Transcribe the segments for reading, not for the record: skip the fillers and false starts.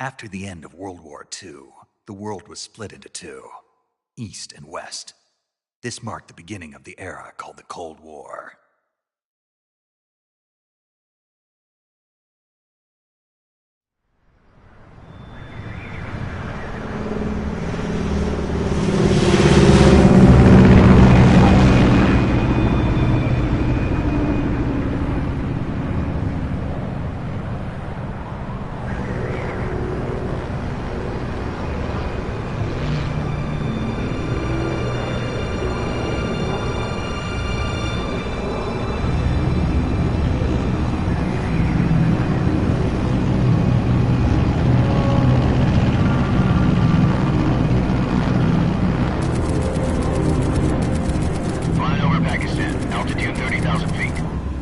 After the end of World War II, the world was split into two, East and West. This marked the beginning of the era called the Cold War.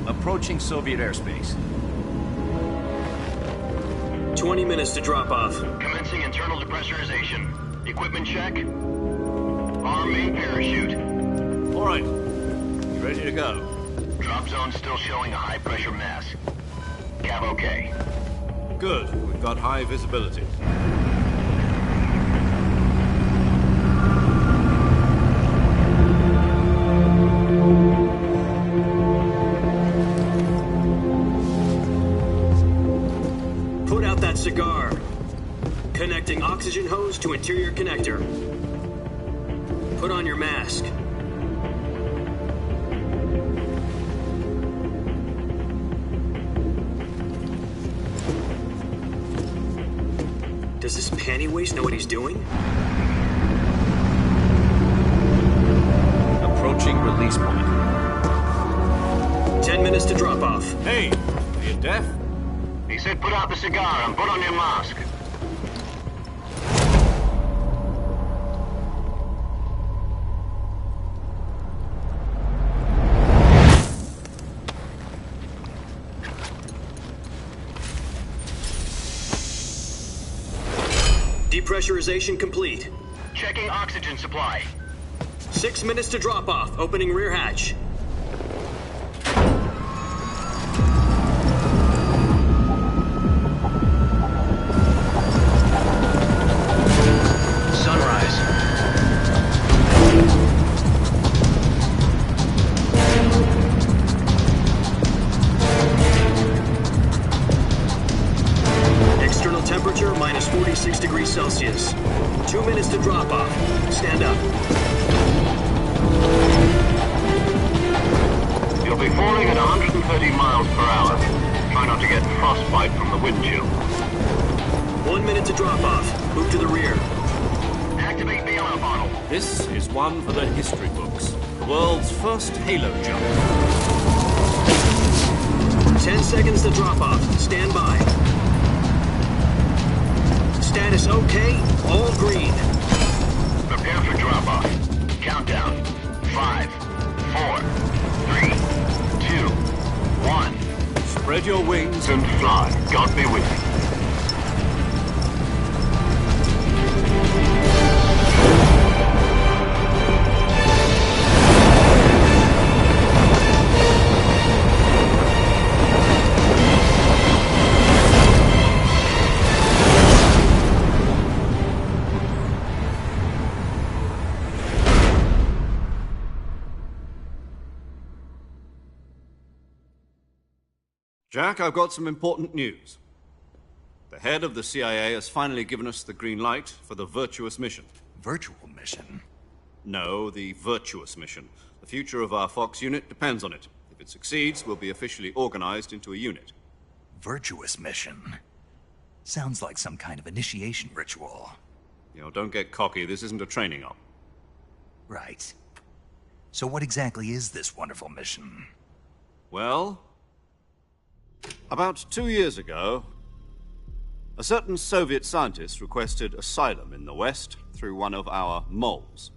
Approaching Soviet airspace. 20 minutes to drop off. Commencing internal depressurization. Equipment check. Arm main parachute. All right. You ready to go? Drop zone still showing a high pressure mass. Cav okay. Good. We've got high visibility. Cigar. Connecting oxygen hose to interior connector. Put on your mask. Does this panty waste know what he's doing? Approaching release point. 10 minutes to drop off. Hey, are you deaf? He said put out the cigar and put on your mask. Depressurization complete. Checking oxygen supply. 6 minutes to drop off. Opening rear hatch. Temperature minus 46 degrees Celsius. 2 minutes to drop off. Stand up. You'll be falling at 130 miles per hour. Try not to get frostbite from the wind chill. 1 minute to drop off. Move to the rear. Activate bailout bottle. This is one for the history books. The world's first halo jump. 10 seconds to drop off. Stand by. Status okay, all green. Prepare for drop-off. Countdown. 5, 4, 3, 2, 1. Spread your wings And fly. God be with you. Jack, I've got some important news. The head of the CIA has finally given us the green light for the virtuous mission. Virtual mission? No, the virtuous mission. The future of our Fox unit depends on it. If it succeeds, we'll be officially organized into a unit. Virtuous mission? Sounds like some kind of initiation ritual. You know, don't get cocky. This isn't a training op. Right. So what exactly is this wonderful mission? Well, about 2 years ago, a certain Soviet scientist requested asylum in the West through one of our moles.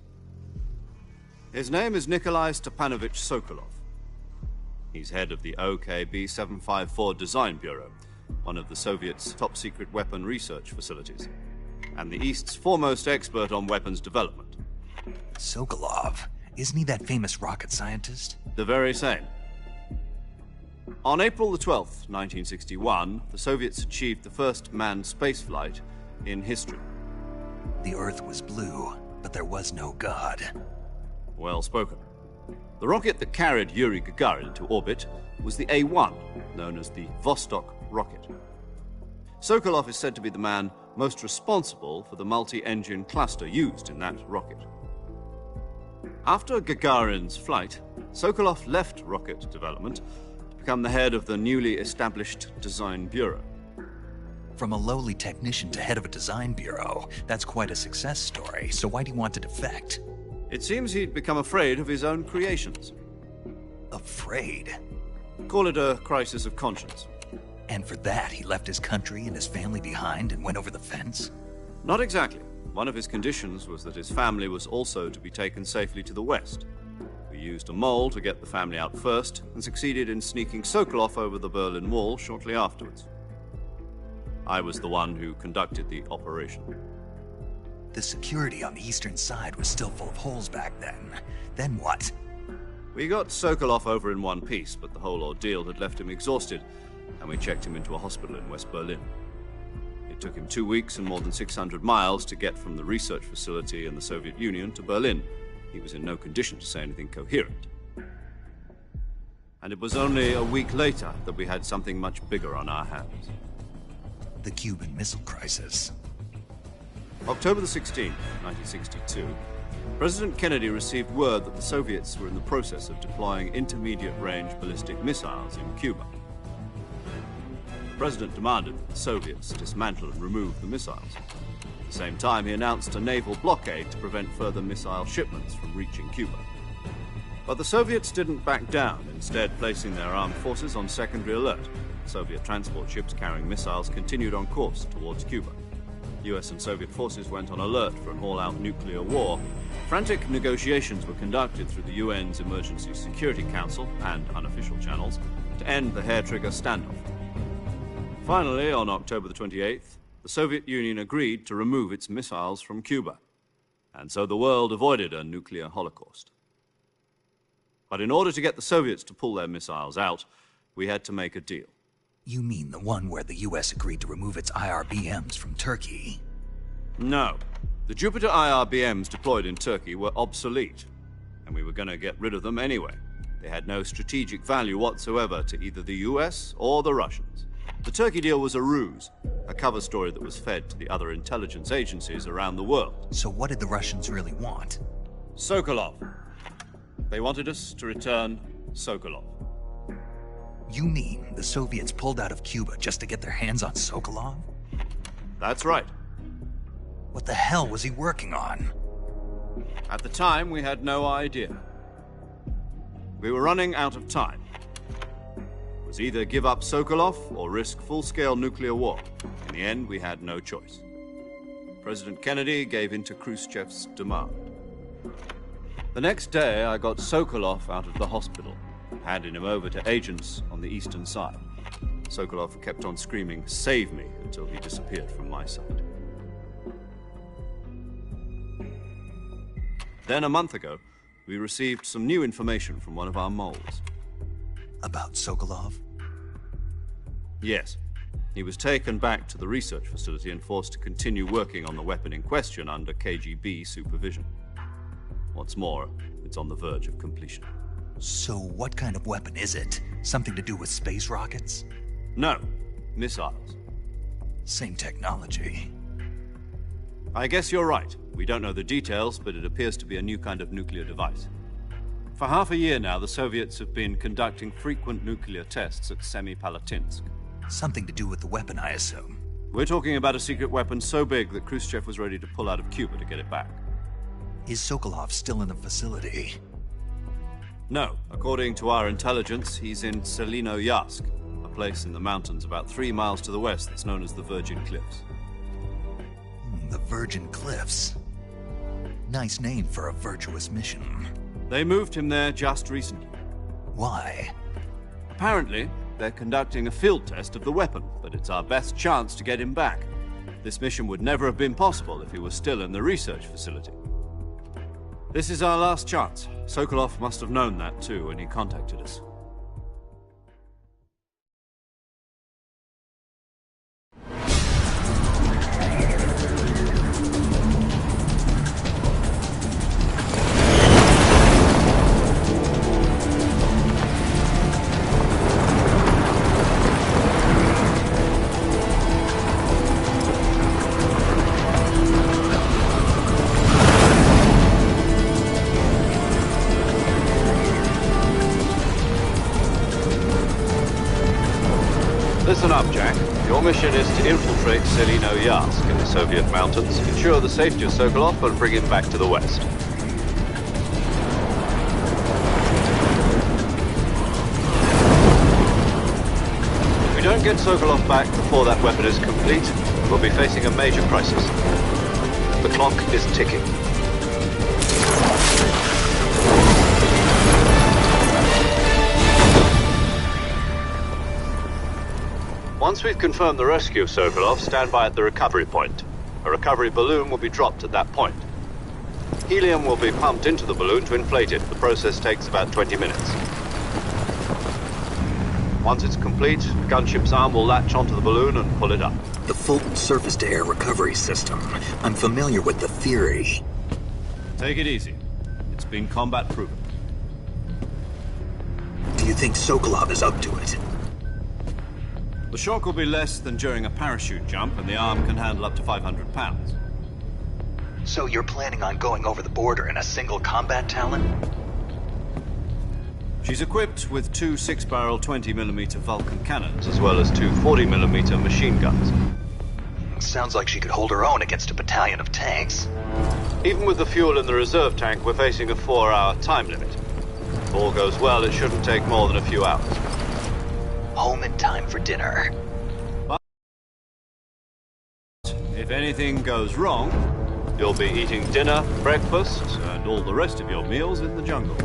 His name is Nikolai Stepanovich Sokolov. He's head of the OKB 754 Design Bureau, one of the Soviets' top-secret weapon research facilities, and the East's foremost expert on weapons development. Sokolov? Isn't he that famous rocket scientist? The very same. On April the 12th, 1961, the Soviets achieved the first manned spaceflight in history. The Earth was blue, but there was no God. Well spoken. The rocket that carried Yuri Gagarin to orbit was the A-1, known as the Vostok rocket. Sokolov is said to be the man most responsible for the multi-engine cluster used in that rocket. After Gagarin's flight, Sokolov left rocket development to become the head of the newly established Design Bureau. From a lowly technician to head of a design bureau, that's quite a success story, so why do you want to defect? It seems he'd become afraid of his own creations. Afraid? Call it a crisis of conscience. And for that, he left his country and his family behind and went over the fence? Not exactly. One of his conditions was that his family was also to be taken safely to the west. We used a mole to get the family out first and succeeded in sneaking Sokolov over the Berlin Wall shortly afterwards. I was the one who conducted the operation. The security on the eastern side was still full of holes back then. Then what? We got Sokolov over in one piece, but the whole ordeal had left him exhausted, and we checked him into a hospital in West Berlin. It took him 2 weeks and more than 600 miles to get from the research facility in the Soviet Union to Berlin. He was in no condition to say anything coherent. And it was only a week later that we had something much bigger on our hands. The Cuban Missile Crisis. October the 16th, 1962, President Kennedy received word that the Soviets were in the process of deploying intermediate-range ballistic missiles in Cuba. The President demanded that the Soviets dismantle and remove the missiles. At the same time, he announced a naval blockade to prevent further missile shipments from reaching Cuba. But the Soviets didn't back down, instead placing their armed forces on secondary alert. Soviet transport ships carrying missiles continued on course towards Cuba. US and Soviet forces went on alert for an all-out nuclear war. Frantic negotiations were conducted through the UN's Emergency Security Council and unofficial channels to end the hair-trigger standoff. Finally, on October the 28th, the Soviet Union agreed to remove its missiles from Cuba. And so the world avoided a nuclear holocaust. But in order to get the Soviets to pull their missiles out, we had to make a deal. You mean the one where the US agreed to remove its IRBMs from Turkey? No. The Jupiter IRBMs deployed in Turkey were obsolete, and we were going to get rid of them anyway. They had no strategic value whatsoever to either the US or the Russians. The Turkey deal was a ruse, a cover story that was fed to the other intelligence agencies around the world. So what did the Russians really want? Sokolov. They wanted us to return Sokolov. You mean the Soviets pulled out of Cuba just to get their hands on Sokolov? That's right. What the hell was he working on? At the time, we had no idea. We were running out of time. It was either give up Sokolov or risk full-scale nuclear war. In the end, we had no choice. President Kennedy gave in to Khrushchev's demand. The next day, I got Sokolov out of the hospital, handing him over to agents on the eastern side. Sokolov kept on screaming, "Save me," until he disappeared from my side. Then, a month ago, we received some new information from one of our moles. About Sokolov? Yes. He was taken back to the research facility and forced to continue working on the weapon in question under KGB supervision. What's more, it's on the verge of completion. So what kind of weapon is it? Something to do with space rockets? No, missiles. Same technology. I guess you're right. We don't know the details, but it appears to be a new kind of nuclear device. For half a year now, the Soviets have been conducting frequent nuclear tests at Semipalatinsk. Something to do with the weapon, I assume. We're talking about a secret weapon so big that Khrushchev was ready to pull out of Cuba to get it back. Is Sokolov still in the facility? No. According to our intelligence, he's in Selino-Yarsk, a place in the mountains about 3 miles to the west that's known as the Virgin Cliffs. The Virgin Cliffs. Nice name for a virtuous mission. They moved him there just recently. Why? Apparently, they're conducting a field test of the weapon, but it's our best chance to get him back. This mission would never have been possible if he was still in the research facility. This is our last chance. Sokolov must have known that too when he contacted us. mission is to infiltrate Selino-Yarsk in the Soviet mountains, ensure the safety of Sokolov, and bring him back to the West. If we don't get Sokolov back before that weapon is complete, we'll be facing a major crisis. The clock is ticking. Once we've confirmed the rescue of Sokolov, stand by at the recovery point. A recovery balloon will be dropped at that point. Helium will be pumped into the balloon to inflate it. The process takes about 20 minutes. Once it's complete, the gunship's arm will latch onto the balloon and pull it up. The Fulton surface-to-air recovery system. I'm familiar with the theory. Take it easy. It's been combat-proven. Do you think Sokolov is up to it? The shock will be less than during a parachute jump, and the arm can handle up to 500 pounds. So you're planning on going over the border in a single combat Talon? She's equipped with two 6-barrel 20mm Vulcan cannons, as well as two 40mm machine guns. Sounds like she could hold her own against a battalion of tanks. Even with the fuel in the reserve tank, we're facing a 4-hour time limit. If all goes well, it shouldn't take more than a few hours. Home in time for dinner. But if anything goes wrong, you'll be eating dinner, breakfast, and all the rest of your meals in the jungle.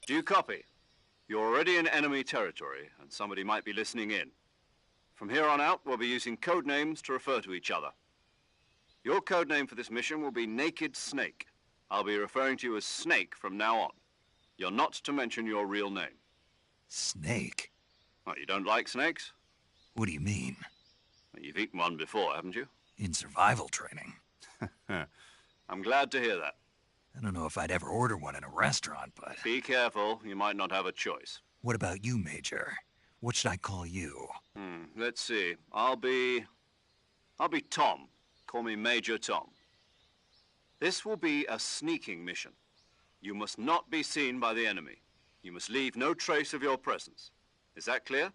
Do you copy? You're already in enemy territory, and somebody might be listening in. From here on out, we'll be using code names to refer to each other. Your code name for this mission will be Naked Snake. I'll be referring to you as Snake from now on. You're not to mention your real name. Snake? Oh, you don't like snakes? What do you mean? Well, you've eaten one before, haven't you? In survival training. I'm glad to hear that. I don't know if I'd ever order one in a restaurant, but... Be careful, you might not have a choice. What about you, Major? What should I call you? Let's see. I'll be Tom. Call me Major Tom. This will be a sneaking mission. You must not be seen by the enemy. You must leave no trace of your presence. Is that clear?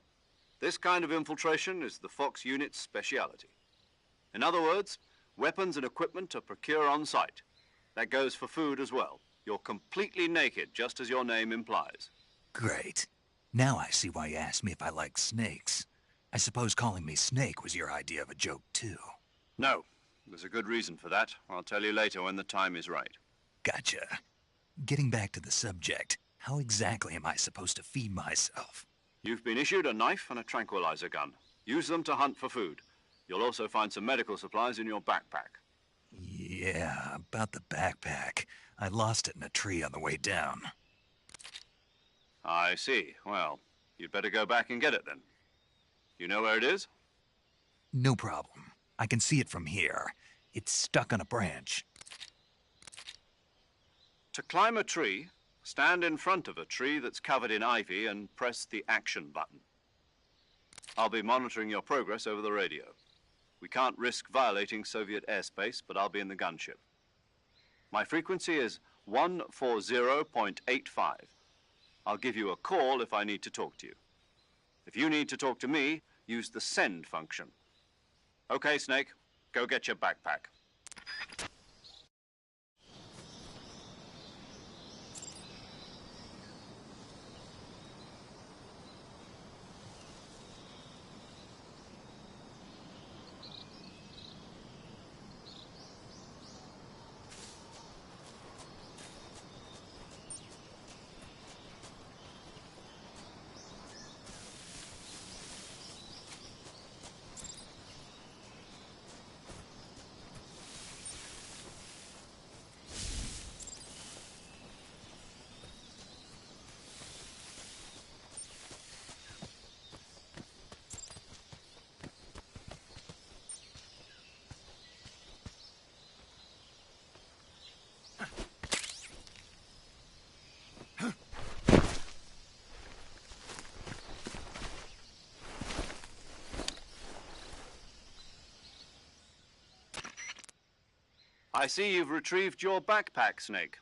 This kind of infiltration is the Fox unit's speciality. In other words, weapons and equipment are procured on site. That goes for food as well. You're completely naked, just as your name implies. Great. Now I see why you asked me if I like snakes. I suppose calling me Snake was your idea of a joke, too. No. There's a good reason for that. I'll tell you later when the time is right. Gotcha. Getting back to the subject, how exactly am I supposed to feed myself? You've been issued a knife and a tranquilizer gun. Use them to hunt for food. You'll also find some medical supplies in your backpack. Yeah, about the backpack. I lost it in a tree on the way down. I see. Well, you'd better go back and get it then. You know where it is? No problem. I can see it from here. It's stuck on a branch. To climb a tree, stand in front of a tree that's covered in ivy and press the action button. I'll be monitoring your progress over the radio. We can't risk violating Soviet airspace, but I'll be in the gunship. My frequency is 140.85. I'll give you a call if I need to talk to you. If you need to talk to me, use the send function. Okay, Snake, go get your backpack. I see you've retrieved your backpack, Snake.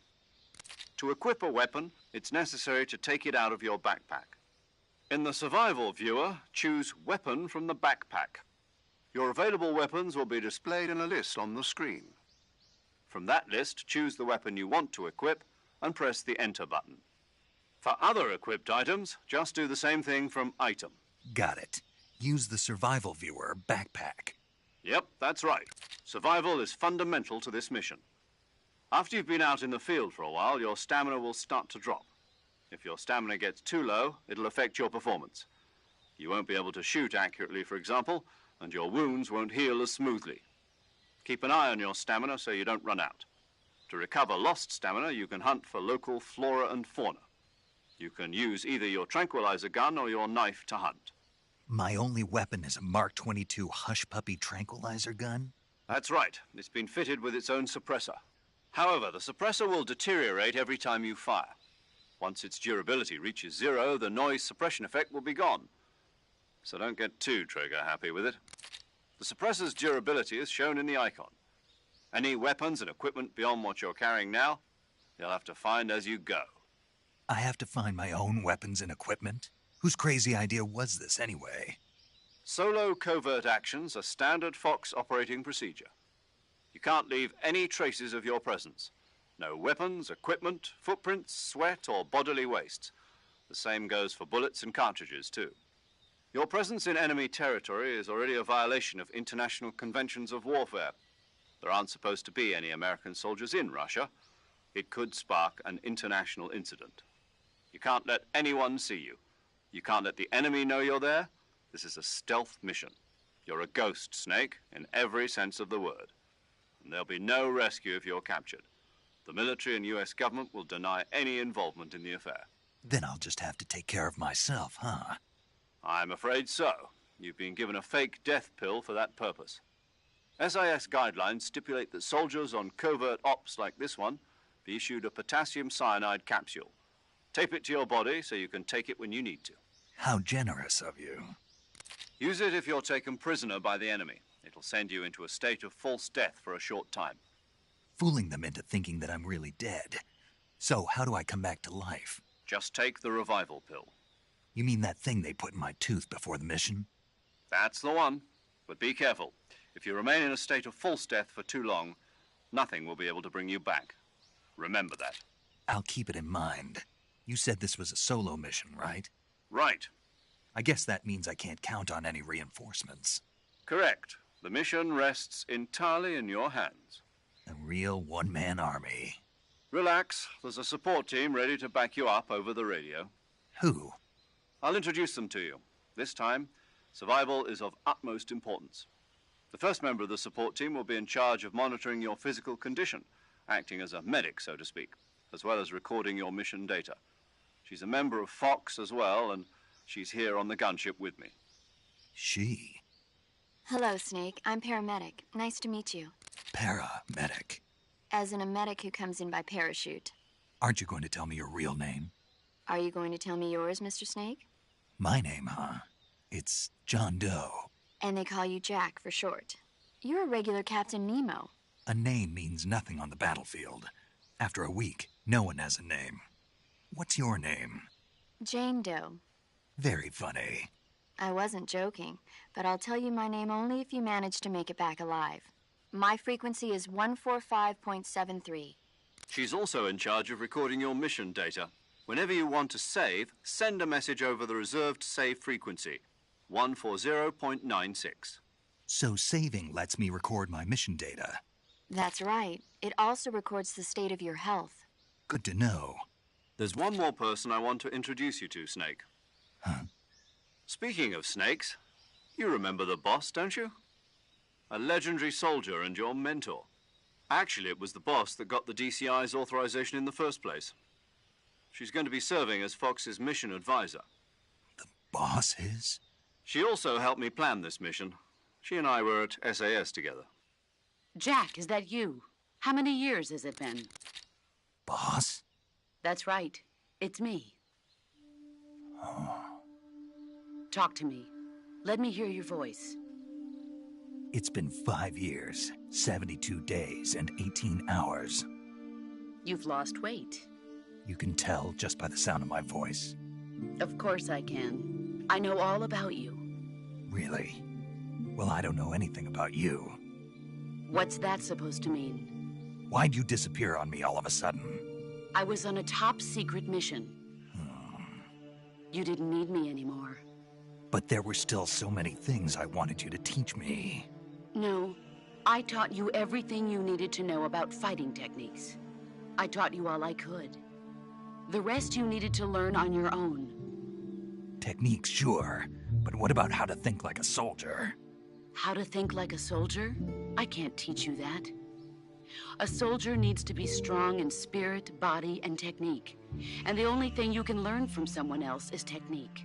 To equip a weapon, it's necessary to take it out of your backpack. In the survival viewer, choose Weapon from the backpack. Your available weapons will be displayed in a list on the screen. From that list, choose the weapon you want to equip and press the Enter button. For other equipped items, just do the same thing from Item. Got it. Use the survival viewer backpack. Yep, that's right. Survival is fundamental to this mission. After you've been out in the field for a while, your stamina will start to drop. If your stamina gets too low, it'll affect your performance. You won't be able to shoot accurately, for example, and your wounds won't heal as smoothly. Keep an eye on your stamina so you don't run out. To recover lost stamina, you can hunt for local flora and fauna. You can use either your tranquilizer gun or your knife to hunt. My only weapon is a Mark 22 Hush Puppy tranquilizer gun? That's right. It's been fitted with its own suppressor. However, the suppressor will deteriorate every time you fire. Once its durability reaches 0, the noise suppression effect will be gone. So don't get too trigger happy with it. The suppressor's durability is shown in the icon. Any weapons and equipment beyond what you're carrying now, you'll have to find as you go. I have to find my own weapons and equipment? Whose crazy idea was this anyway? Solo covert actions are standard Fox operating procedure. You can't leave any traces of your presence. No weapons, equipment, footprints, sweat, or bodily waste. The same goes for bullets and cartridges, too. Your presence in enemy territory is already a violation of international conventions of warfare. There aren't supposed to be any American soldiers in Russia. It could spark an international incident. You can't let anyone see you. You can't let the enemy know you're there. This is a stealth mission. You're a ghost, Snake, in every sense of the word. And there'll be no rescue if you're captured. The military and U.S. government will deny any involvement in the affair. Then I'll just have to take care of myself, huh? I'm afraid so. You've been given a fake death pill for that purpose. SIS guidelines stipulate that soldiers on covert ops like this one be issued a potassium cyanide capsule. Tape it to your body so you can take it when you need to. How generous of you. Use it if you're taken prisoner by the enemy. It'll send you into a state of false death for a short time. Fooling them into thinking that I'm really dead. So how do I come back to life? Just take the revival pill. You mean that thing they put in my tooth before the mission? That's the one. But be careful. If you remain in a state of false death for too long, nothing will be able to bring you back. Remember that. I'll keep it in mind. You said this was a solo mission, right? Right. I guess that means I can't count on any reinforcements. Correct. The mission rests entirely in your hands. A real one-man army. Relax. There's a support team ready to back you up over the radio. Who? I'll introduce them to you. This time, survival is of utmost importance. The first member of the support team will be in charge of monitoring your physical condition, acting as a medic, so to speak, as well as recording your mission data. She's a member of Fox as well, and she's here on the gunship with me. She? Hello, Snake. I'm paramedic. Nice to meet you. Paramedic. As in a medic who comes in by parachute. Aren't you going to tell me your real name? Are you going to tell me yours, Mr. Snake? My name, huh? It's John Doe. And they call you Jack for short. You're a regular Captain Nemo. A name means nothing on the battlefield. After a week, no one has a name. What's your name? Jane Doe. Very funny. I wasn't joking, but I'll tell you my name only if you manage to make it back alive. My frequency is 145.73. She's also in charge of recording your mission data. Whenever you want to save, send a message over the reserved save frequency, 140.96. So saving lets me record my mission data. That's right. It also records the state of your health. Good to know. There's one more person I want to introduce you to, Snake. Huh? Speaking of snakes, you remember the boss, don't you? A legendary soldier and your mentor. Actually, it was the boss that got the DCI's authorization in the first place. She's going to be serving as Fox's mission advisor. The boss is? She also helped me plan this mission. She and I were at SAS together. Jack, is that you? How many years has it been? Boss? That's right. It's me. Oh. Talk to me. Let me hear your voice. It's been 5 years, 72 days, and 18 hours. You've lost weight. You can tell just by the sound of my voice. Of course I can. I know all about you. Really? Well, I don't know anything about you. What's that supposed to mean? Why'd you disappear on me all of a sudden? I was on a top-secret mission. You didn't need me anymore. But there were still so many things I wanted you to teach me. No, I taught you everything you needed to know about fighting techniques. I taught you all I could. The rest you needed to learn on your own. Techniques, sure. But what about how to think like a soldier? How to think like a soldier? I can't teach you that. A soldier needs to be strong in spirit, body, and technique. And the only thing you can learn from someone else is technique.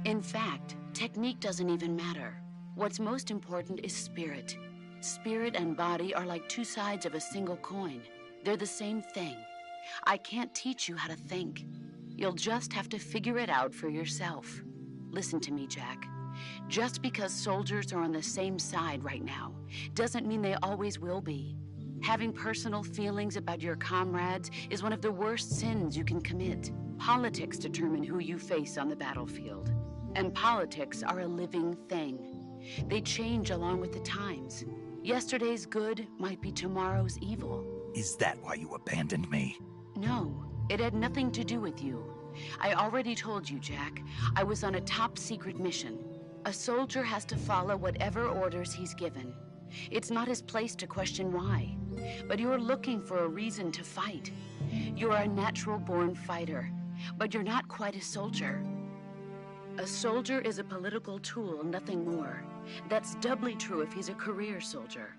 In fact, technique doesn't even matter. What's most important is spirit. Spirit and body are like two sides of a single coin. They're the same thing. I can't teach you how to think. You'll just have to figure it out for yourself. Listen to me, Jack. Just because soldiers are on the same side right now doesn't mean they always will be. Having personal feelings about your comrades is one of the worst sins you can commit. Politics determine who you face on the battlefield. And politics are a living thing. They change along with the times. Yesterday's good might be tomorrow's evil. Is that why you abandoned me? No, it had nothing to do with you. I already told you, Jack. I was on a top-secret mission. A soldier has to follow whatever orders he's given. It's not his place to question why. But you're looking for a reason to fight. You're a natural-born fighter, but you're not quite a soldier. A soldier is a political tool, nothing more. That's doubly true if he's a career soldier.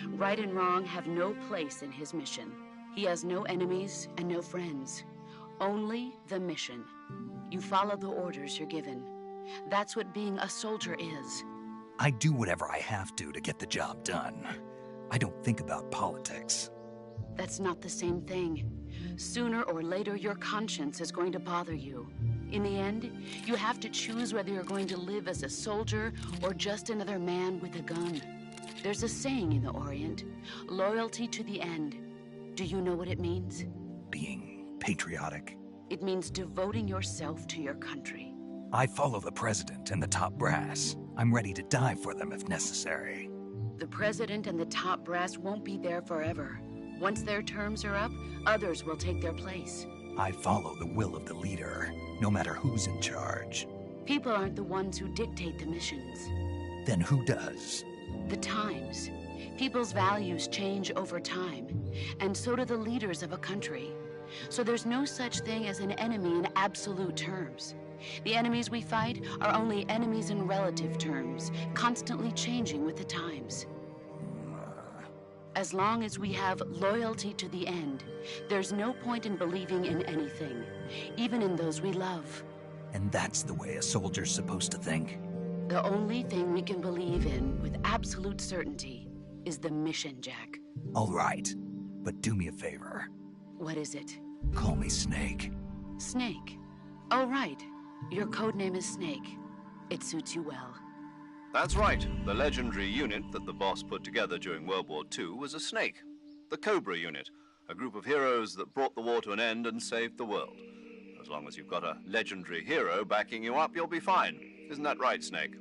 Right and wrong have no place in his mission. He has no enemies and no friends. Only the mission. You follow the orders you're given. That's what being a soldier is. I do whatever I have to get the job done. I don't think about politics. That's not the same thing. Sooner or later, your conscience is going to bother you. In the end, you have to choose whether you're going to live as a soldier or just another man with a gun. There's a saying in the Orient, loyalty to the end. Do you know what it means? Being patriotic. It means devoting yourself to your country. I follow the president and the top brass. I'm ready to die for them if necessary. The president and the top brass won't be there forever. Once their terms are up, others will take their place. I follow the will of the leader, no matter who's in charge. People aren't the ones who dictate the missions. Then who does? The times. People's values change over time, and so do the leaders of a country. So there's no such thing as an enemy in absolute terms. The enemies we fight are only enemies in relative terms, constantly changing with the times. As long as we have loyalty to the end, there's no point in believing in anything, even in those we love. And that's the way a soldier's supposed to think? The only thing we can believe in with absolute certainty is the mission, Jack. All right, but do me a favor. What is it? Call me Snake. Snake. Oh, right. Your code name is Snake. It suits you well. That's right. The legendary unit that the boss put together during World War II was a snake. The Cobra unit, a group of heroes that brought the war to an end and saved the world. As long as you've got a legendary hero backing you up, you'll be fine. Isn't that right, Snake?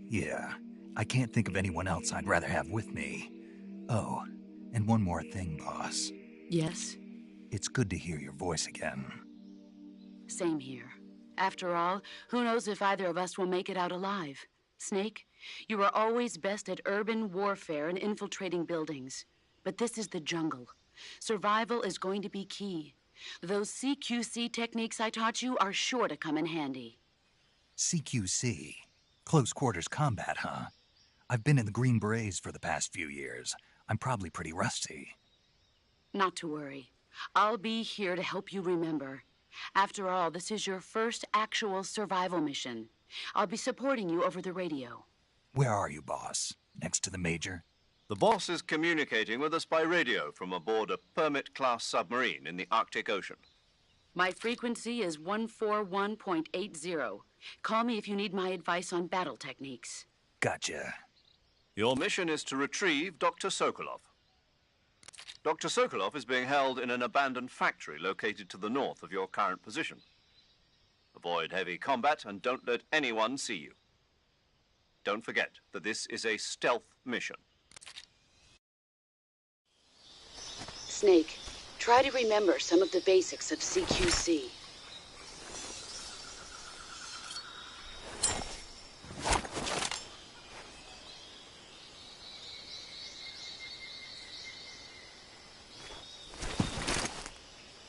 Yeah, I can't think of anyone else I'd rather have with me. Oh, and one more thing, boss. Yes? It's good to hear your voice again. Same here. After all, who knows if either of us will make it out alive? Snake, you are always best at urban warfare and infiltrating buildings. But this is the jungle. Survival is going to be key. Those CQC techniques I taught you are sure to come in handy. CQC? Close quarters combat, huh? I've been in the Green Berets for the past few years. I'm probably pretty rusty. Not to worry. I'll be here to help you remember. After all, this is your first actual survival mission. I'll be supporting you over the radio. Where are you, boss? Next to the Major? The boss is communicating with us by radio from aboard a Permit-class submarine in the Arctic Ocean. My frequency is 141.80. Call me if you need my advice on battle techniques. Gotcha. Your mission is to retrieve Dr. Sokolov. Dr. Sokolov is being held in an abandoned factory located to the north of your current position. Avoid heavy combat and don't let anyone see you. Don't forget that this is a stealth mission. Snake, try to remember some of the basics of CQC.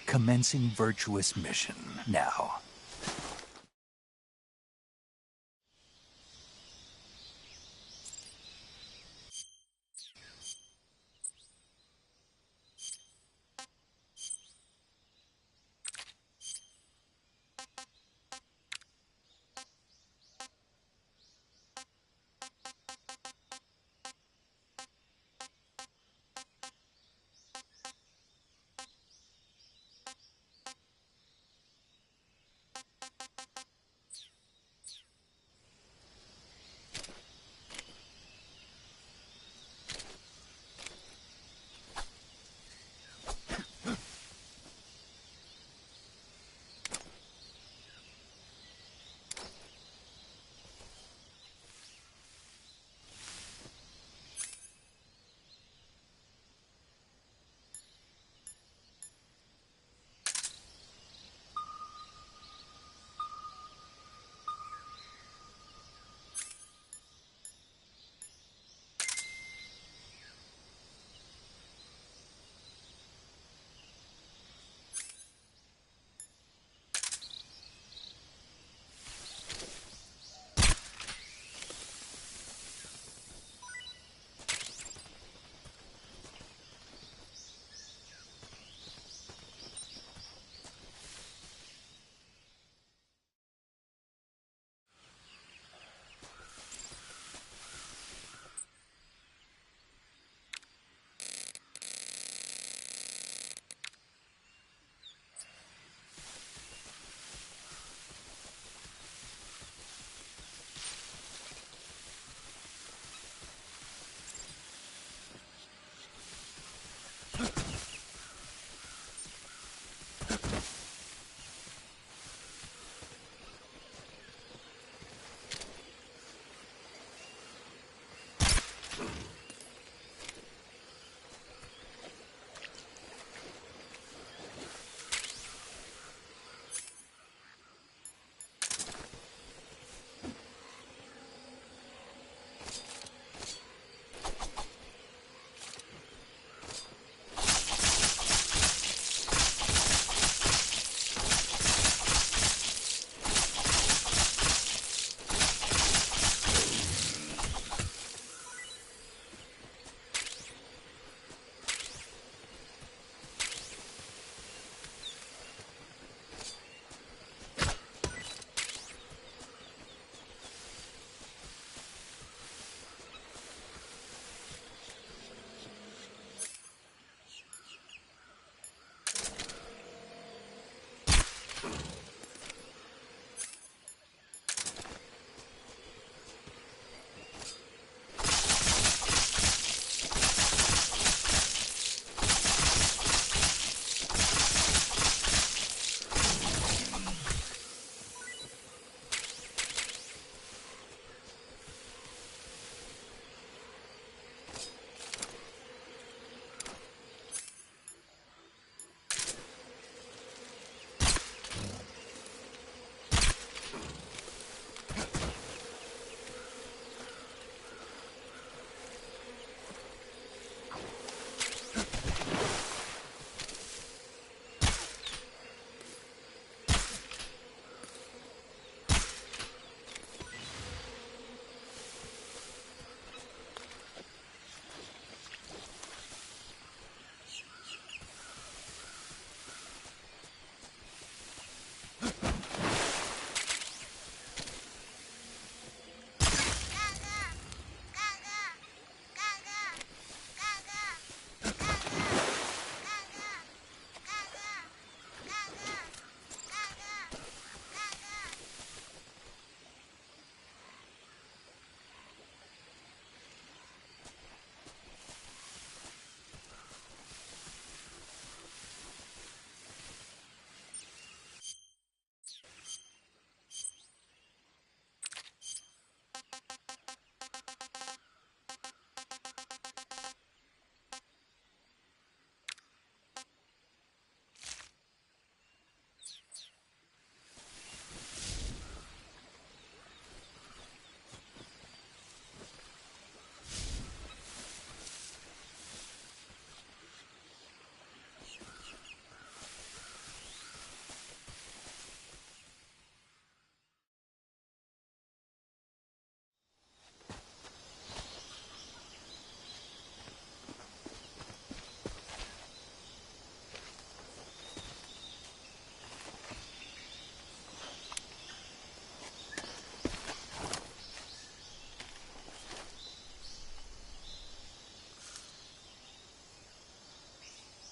Commencing virtuous mission now.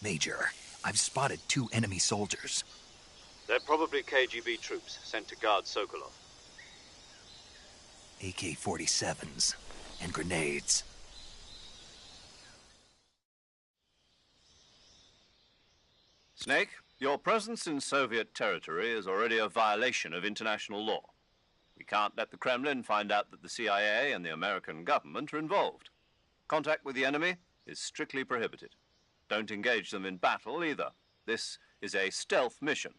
Major, I've spotted 2 enemy soldiers. They're probably KGB troops sent to guard Sokolov. AK-47s and grenades. Snake, your presence in Soviet territory is already a violation of international law. We can't let the Kremlin find out that the CIA and the American government are involved. Contact with the enemy is strictly prohibited. Don't engage them in battle either. This is a stealth mission.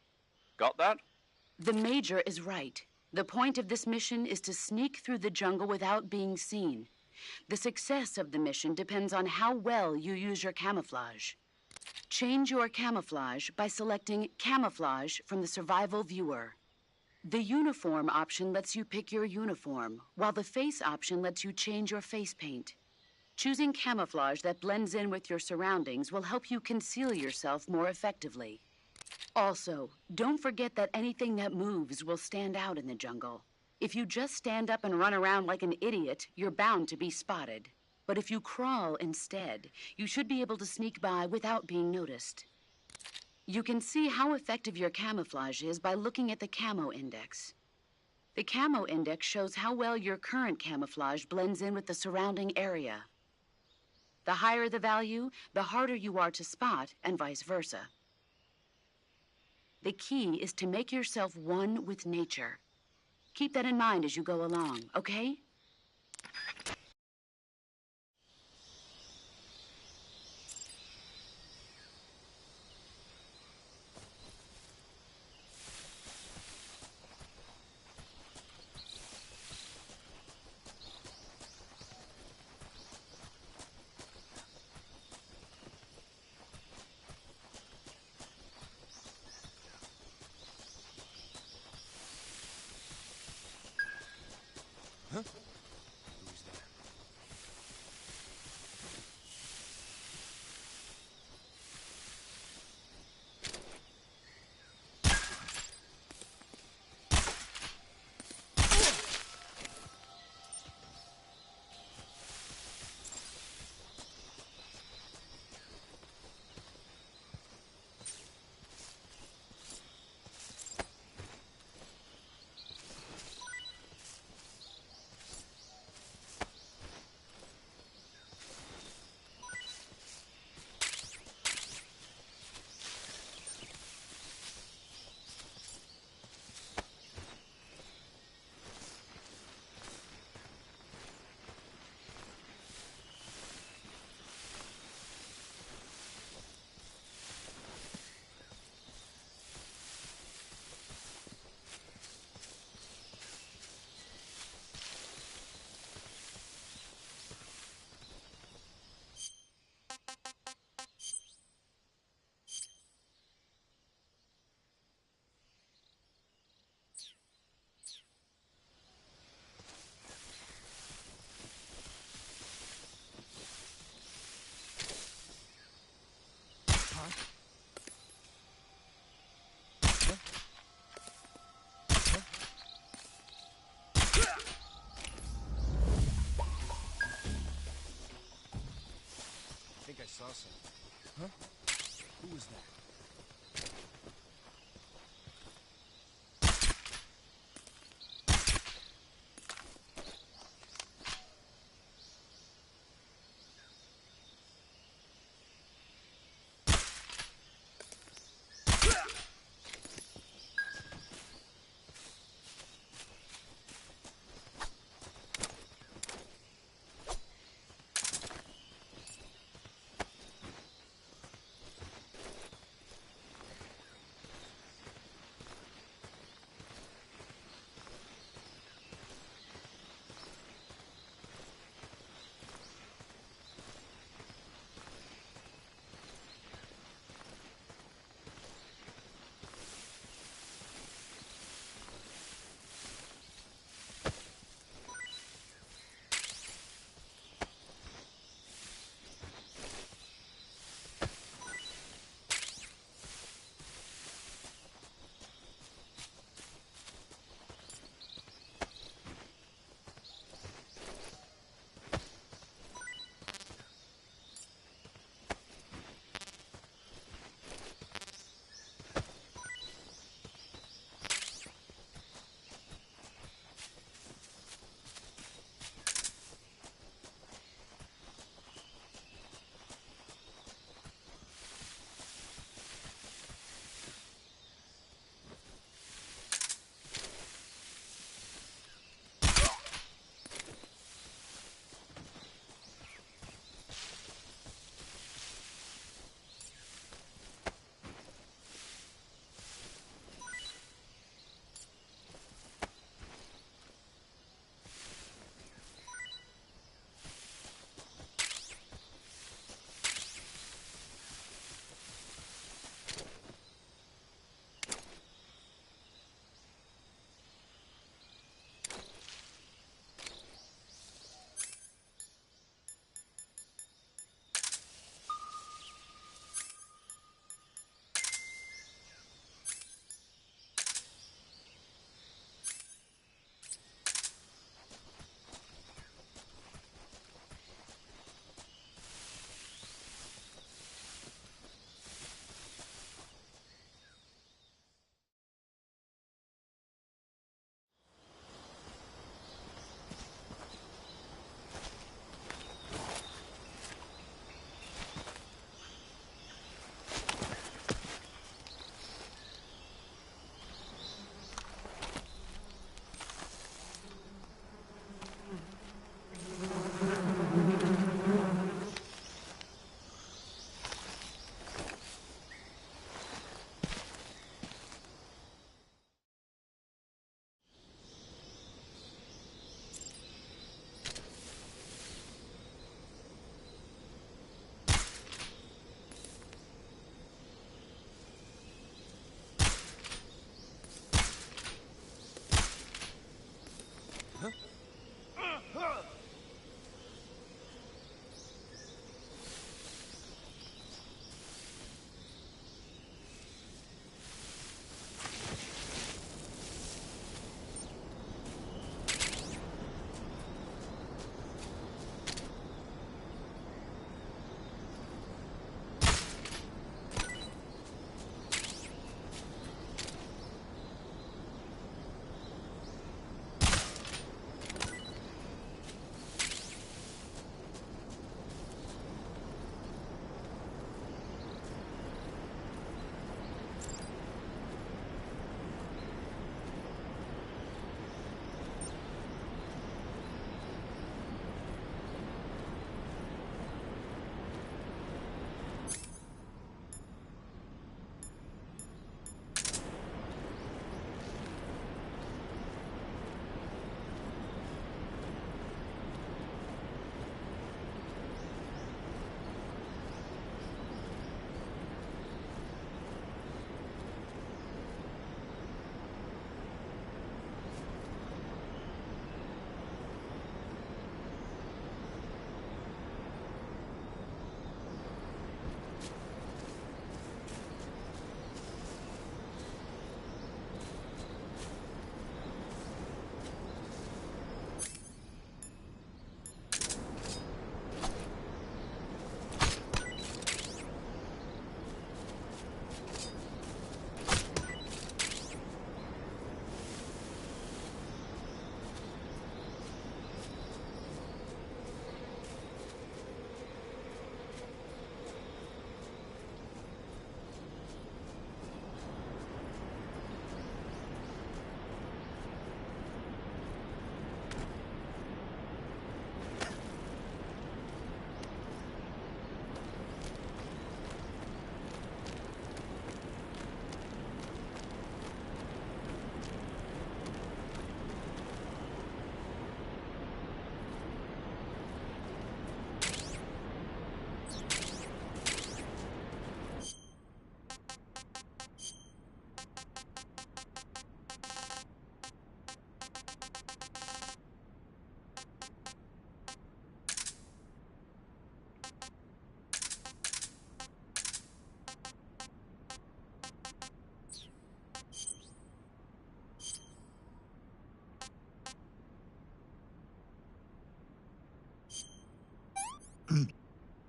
Got that? The Major is right. The point of this mission is to sneak through the jungle without being seen. The success of the mission depends on how well you use your camouflage. Change your camouflage by selecting Camouflage from the Survival Viewer. The Uniform option lets you pick your uniform, while the Face option lets you change your face paint. Choosing camouflage that blends in with your surroundings will help you conceal yourself more effectively. Also, don't forget that anything that moves will stand out in the jungle. If you just stand up and run around like an idiot, you're bound to be spotted. But if you crawl instead, you should be able to sneak by without being noticed. You can see how effective your camouflage is by looking at the Camo Index. The Camo Index shows how well your current camouflage blends in with the surrounding area. The higher the value, the harder you are to spot, and vice versa. The key is to make yourself one with nature. Keep that in mind as you go along, okay? I saw something. Huh? Who was that?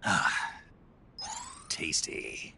Ah, tasty.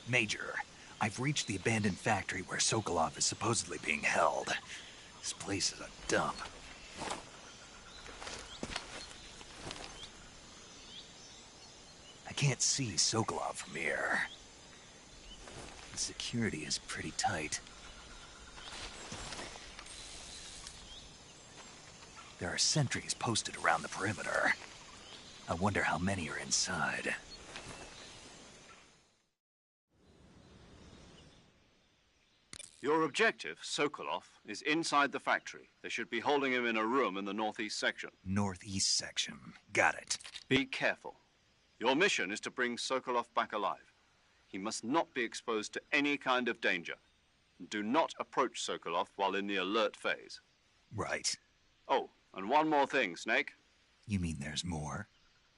Major, I've reached the abandoned factory where Sokolov is supposedly being held. This place is a dump. I can't see Sokolov from here. The security is pretty tight. There are sentries posted around the perimeter. I wonder how many are inside. Your objective, Sokolov, is inside the factory. They should be holding him in a room in the northeast section. Northeast section. Got it. Be careful. Your mission is to bring Sokolov back alive. He must not be exposed to any kind of danger. Do not approach Sokolov while in the alert phase. Right. Oh, and one more thing, Snake. You mean there's more?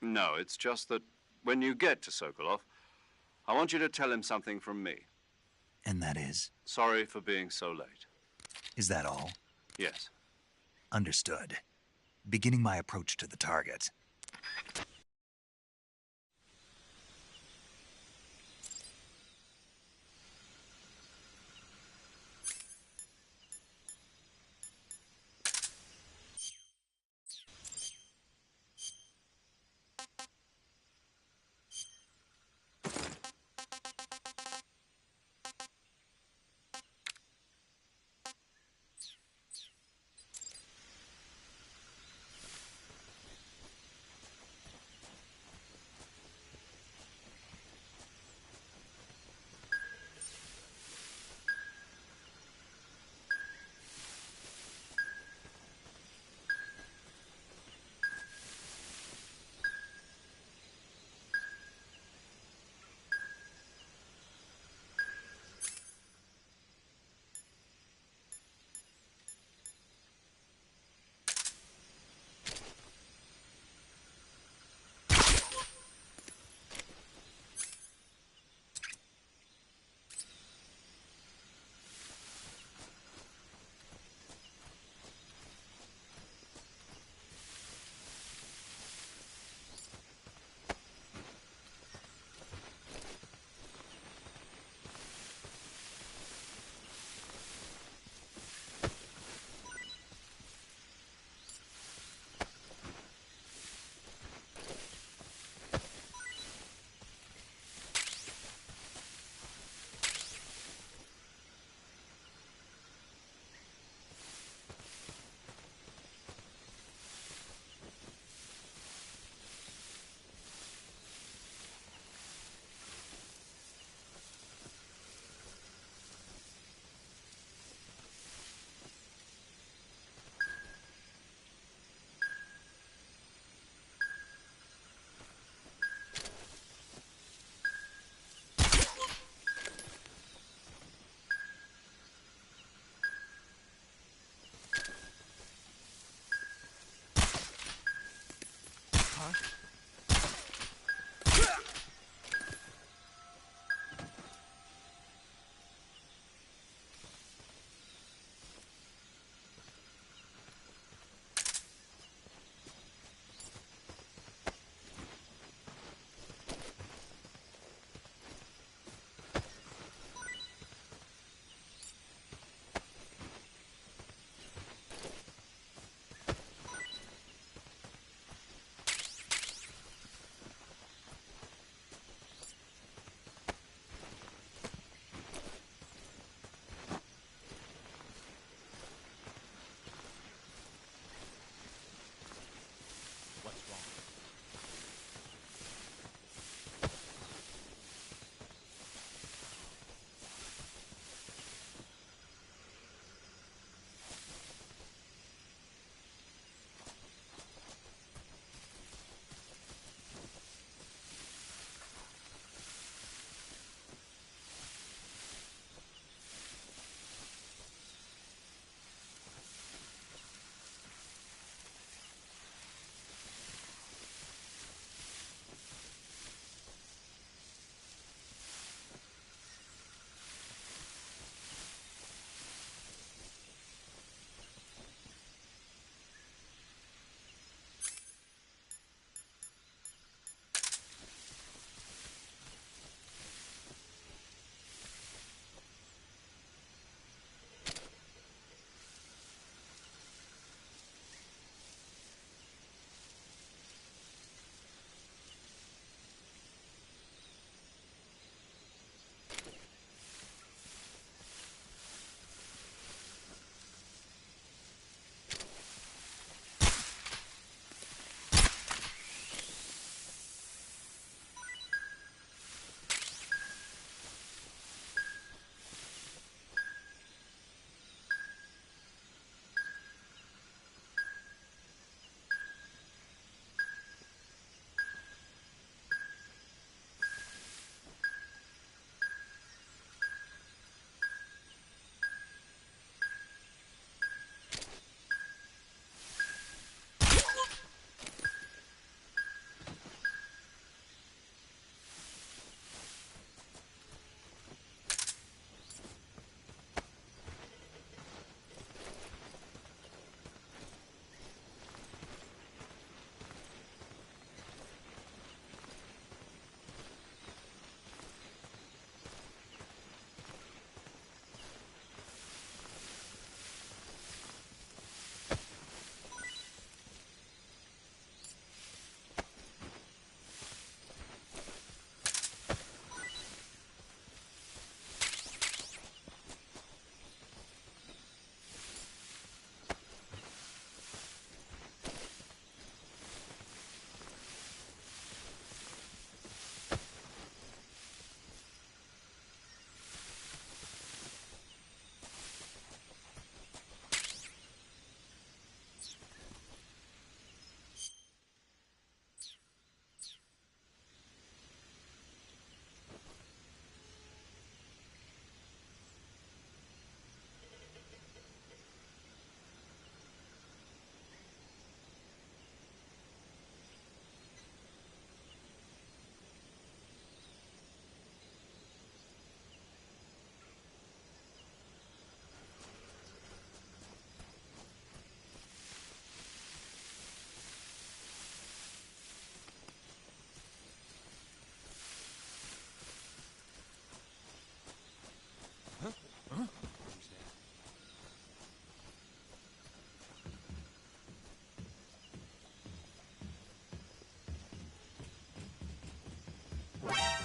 No, it's just that when you get to Sokolov, I want you to tell him something from me. And that is? Sorry for being so late. Is that all? Yes. Understood. Beginning my approach to the target.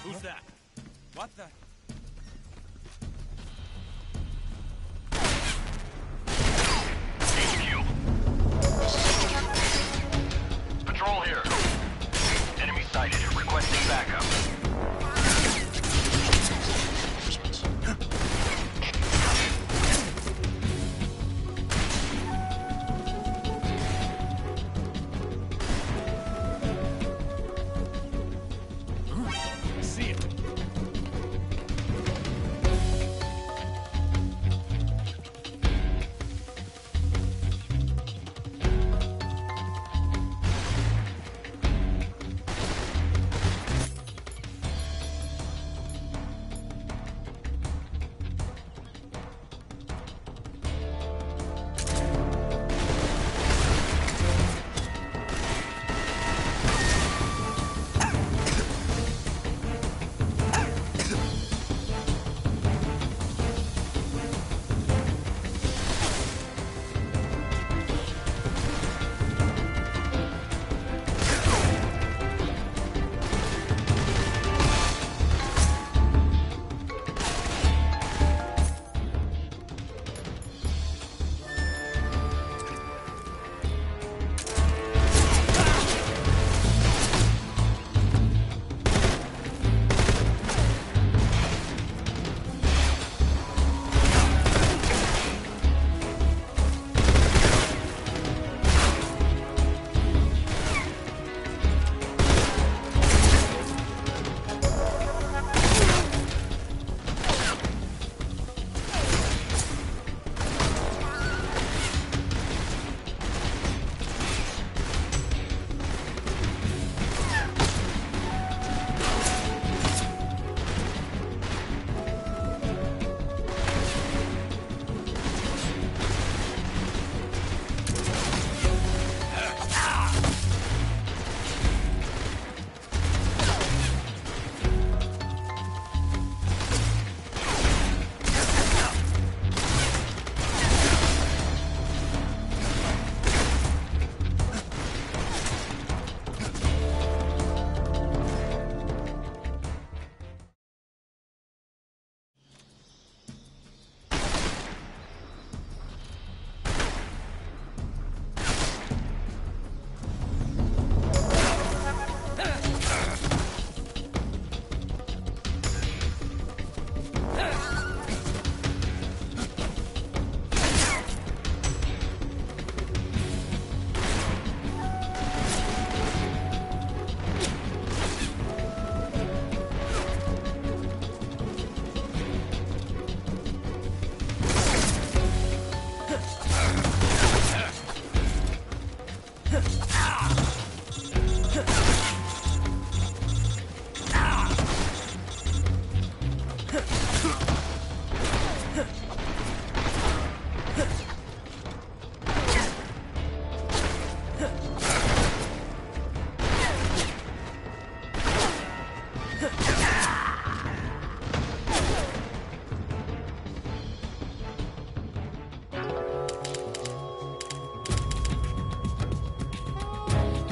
Who's that? What the? Patrol here. Enemy sighted. Requesting backup. See it.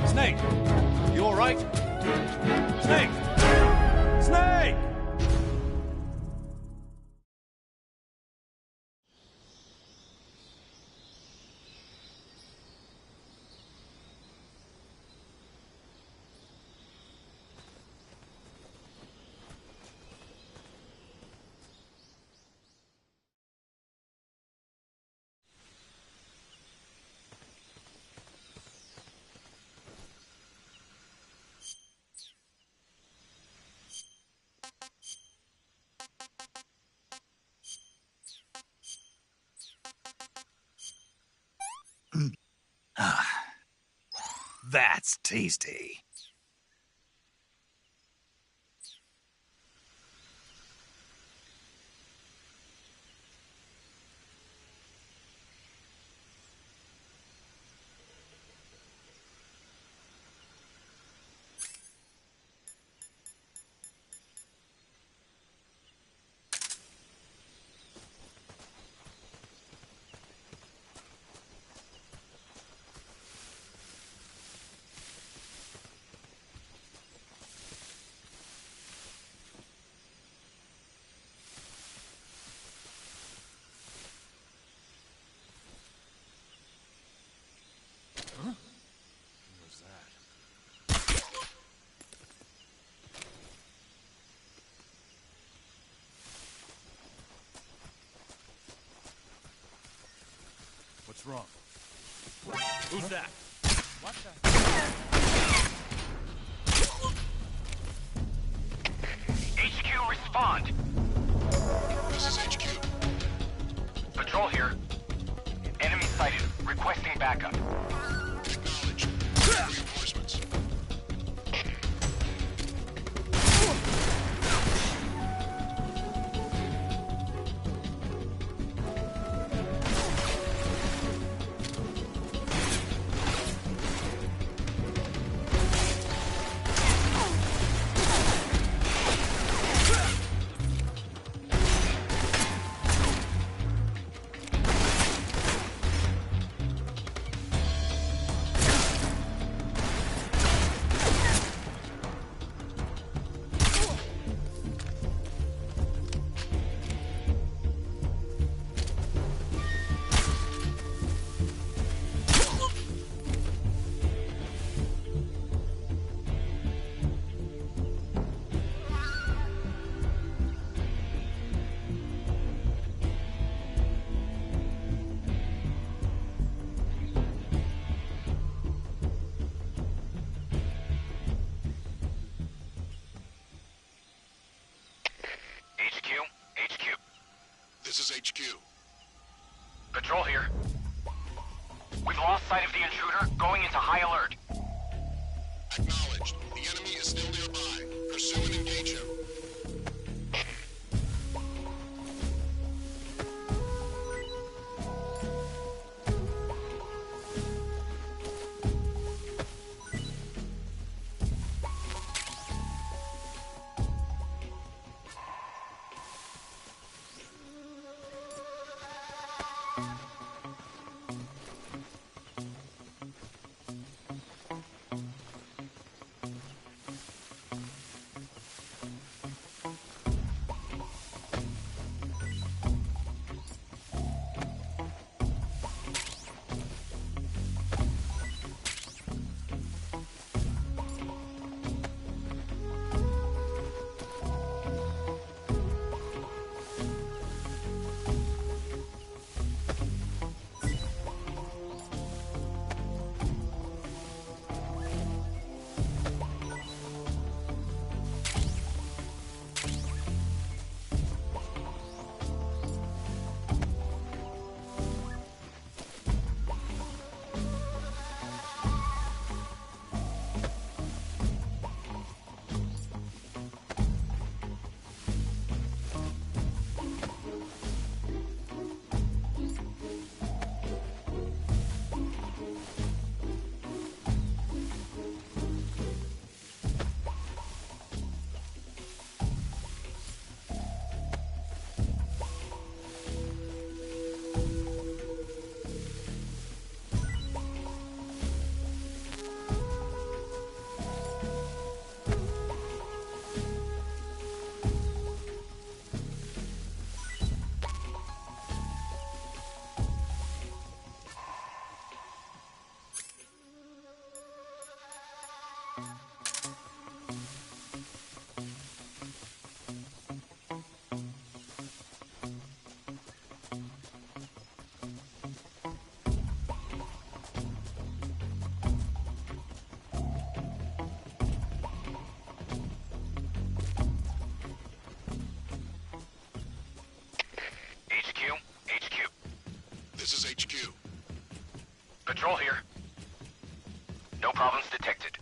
Snake! You alright? Snake! Snake! That's tasty. was that? What the? HQ, respond. This is HQ. Patrol here. Enemy sighted. Requesting backup. Acknowledged. Reinforcements. HQ. This is HQ. Patrol here. We've lost sight of the intruder, going into high alert. Acknowledged. The enemy is still nearby. Pursue and engage him. This is HQ. Patrol here. No problems detected.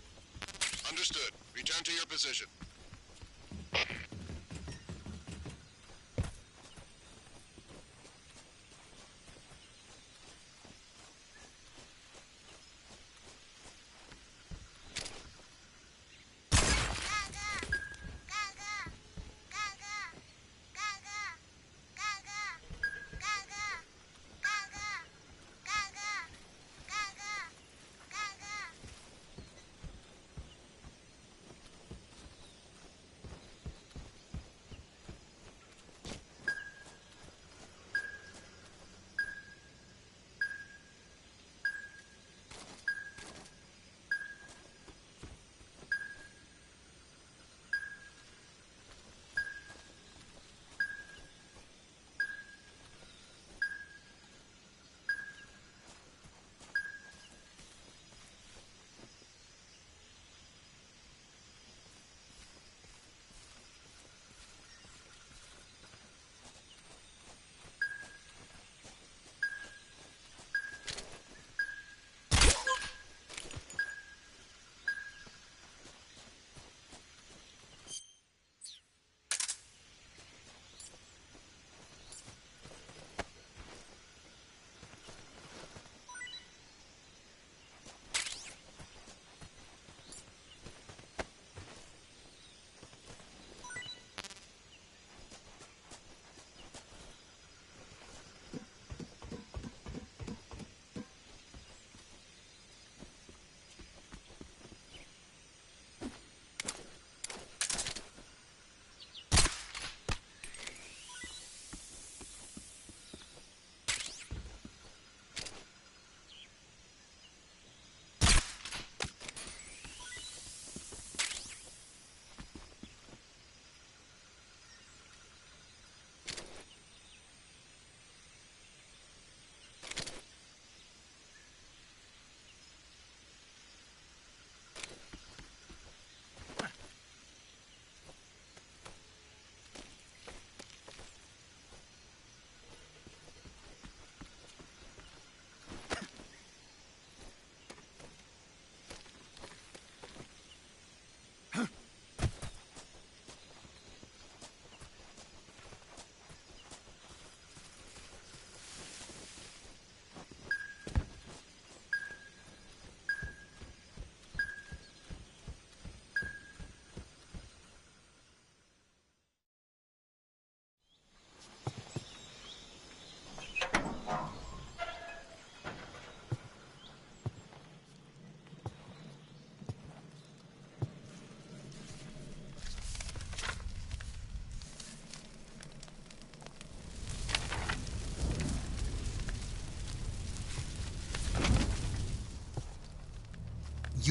Understood. Return to your position.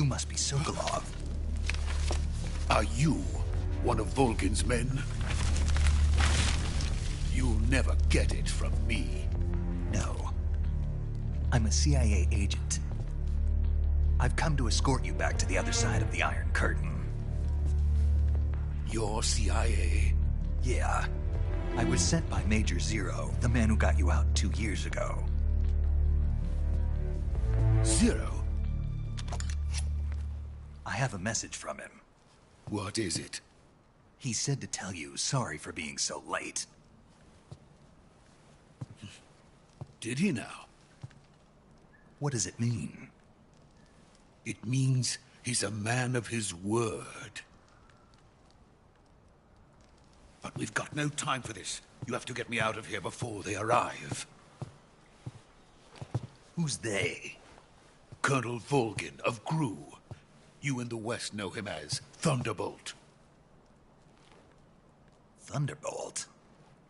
You must be Sokolov. Are you one of Volgin's men? You'll never get it from me. No. I'm a CIA agent. I've come to escort you back to the other side of the Iron Curtain. You're CIA? Yeah. I was sent by Major Zero, the man who got you out 2 years ago. Zero? I have a message from him. What is it? He said to tell you sorry for being so late. Did he now? What does it mean? It means he's a man of his word. But we've got no time for this. You have to get me out of here before they arrive. Who's they? Colonel Volgin of GRU. You in the West know him as Thunderbolt. Thunderbolt?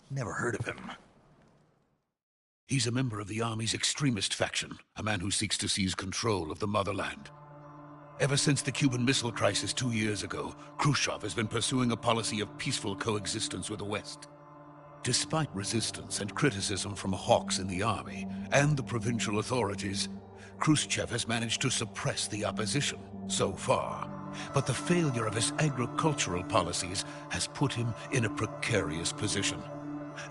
Never heard of him. He's a member of the Army's extremist faction, a man who seeks to seize control of the motherland. Ever since the Cuban Missile Crisis 2 years ago, Khrushchev has been pursuing a policy of peaceful coexistence with the West. Despite resistance and criticism from hawks in the army and the provincial authorities, Khrushchev has managed to suppress the opposition so far. But the failure of his agricultural policies has put him in a precarious position.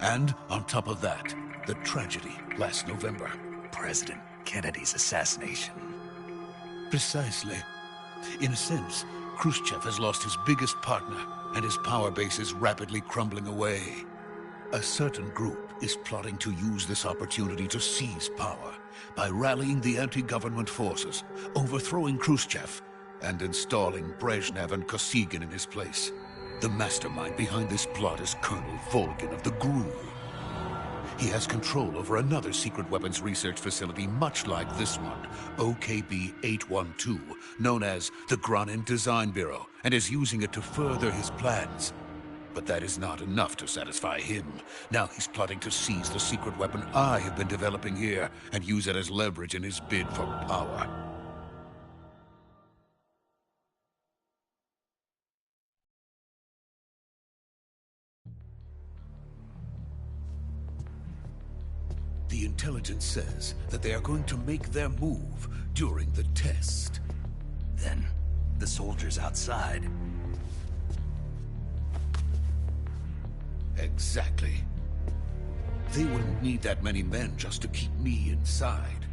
And on top of that, the tragedy last November. President Kennedy's assassination. Precisely. In a sense, Khrushchev has lost his biggest partner, and his power base is rapidly crumbling away. A certain group is plotting to use this opportunity to seize power by rallying the anti-government forces, overthrowing Khrushchev, and installing Brezhnev and Kosygin in his place. The mastermind behind this plot is Colonel Volgin of the GRU. He has control over another secret weapons research facility much like this one, OKB-812, known as the Granin Design Bureau, and is using it to further his plans. But that is not enough to satisfy him. Now he's plotting to seize the secret weapon I have been developing here and use it as leverage in his bid for power. The intelligence says that they are going to make their move during the test. Then, the soldiers outside. Exactly. They wouldn't need that many men just to keep me inside.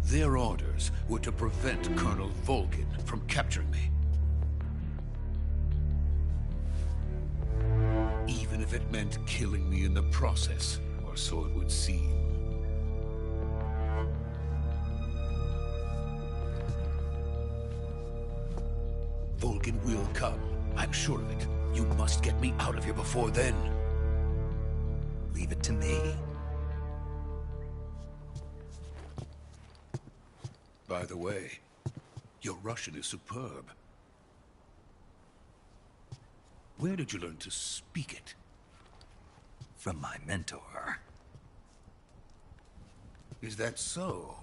Their orders were to prevent Colonel Volgin from capturing me. Even if it meant killing me in the process, or so it would seem. Volgin will come. I'm sure of it. You must get me out of here before then. Leave it to me. By the way, your Russian is superb. Where did you learn to speak it? From my mentor. Is that so?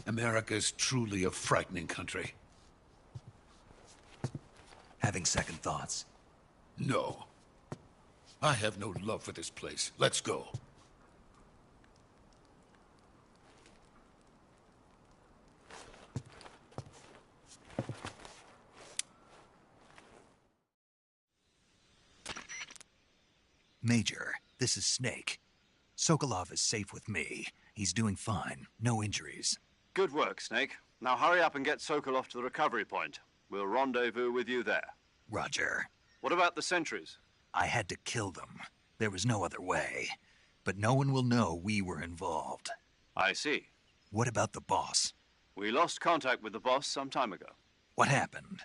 America's truly a frightening country. Having second thoughts? No. I have no love for this place. Let's go. Major, this is Snake. Sokolov is safe with me. He's doing fine. No injuries. Good work, Snake. Now hurry up and get Sokolov to the recovery point. We'll rendezvous with you there. Roger. What about the sentries? I had to kill them. There was no other way. But no one will know we were involved. I see. What about the boss? We lost contact with the boss some time ago. What happened?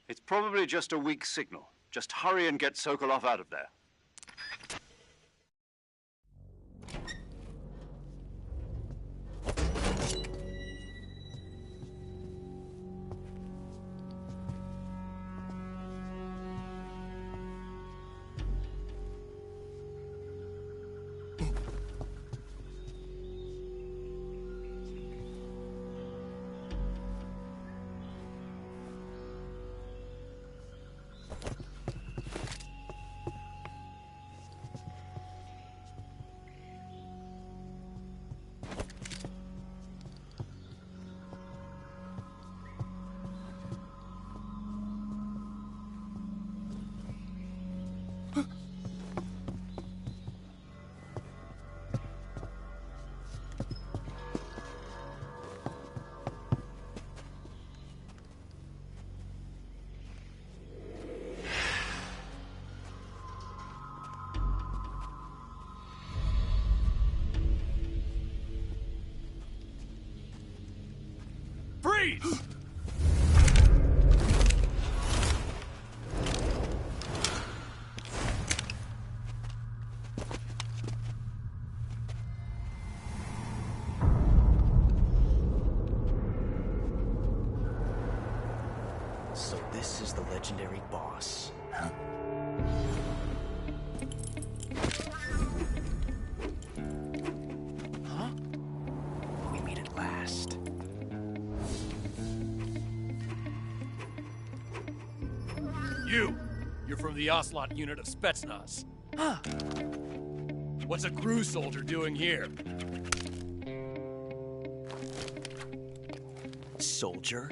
It's probably just a weak signal. Just hurry and get Sokolov out of there. Freeze! So this is the legendary boss. Huh? Huh? We meet at last. You're from the Ocelot unit of Spetsnaz. Huh. What's a crew soldier doing here? Soldier?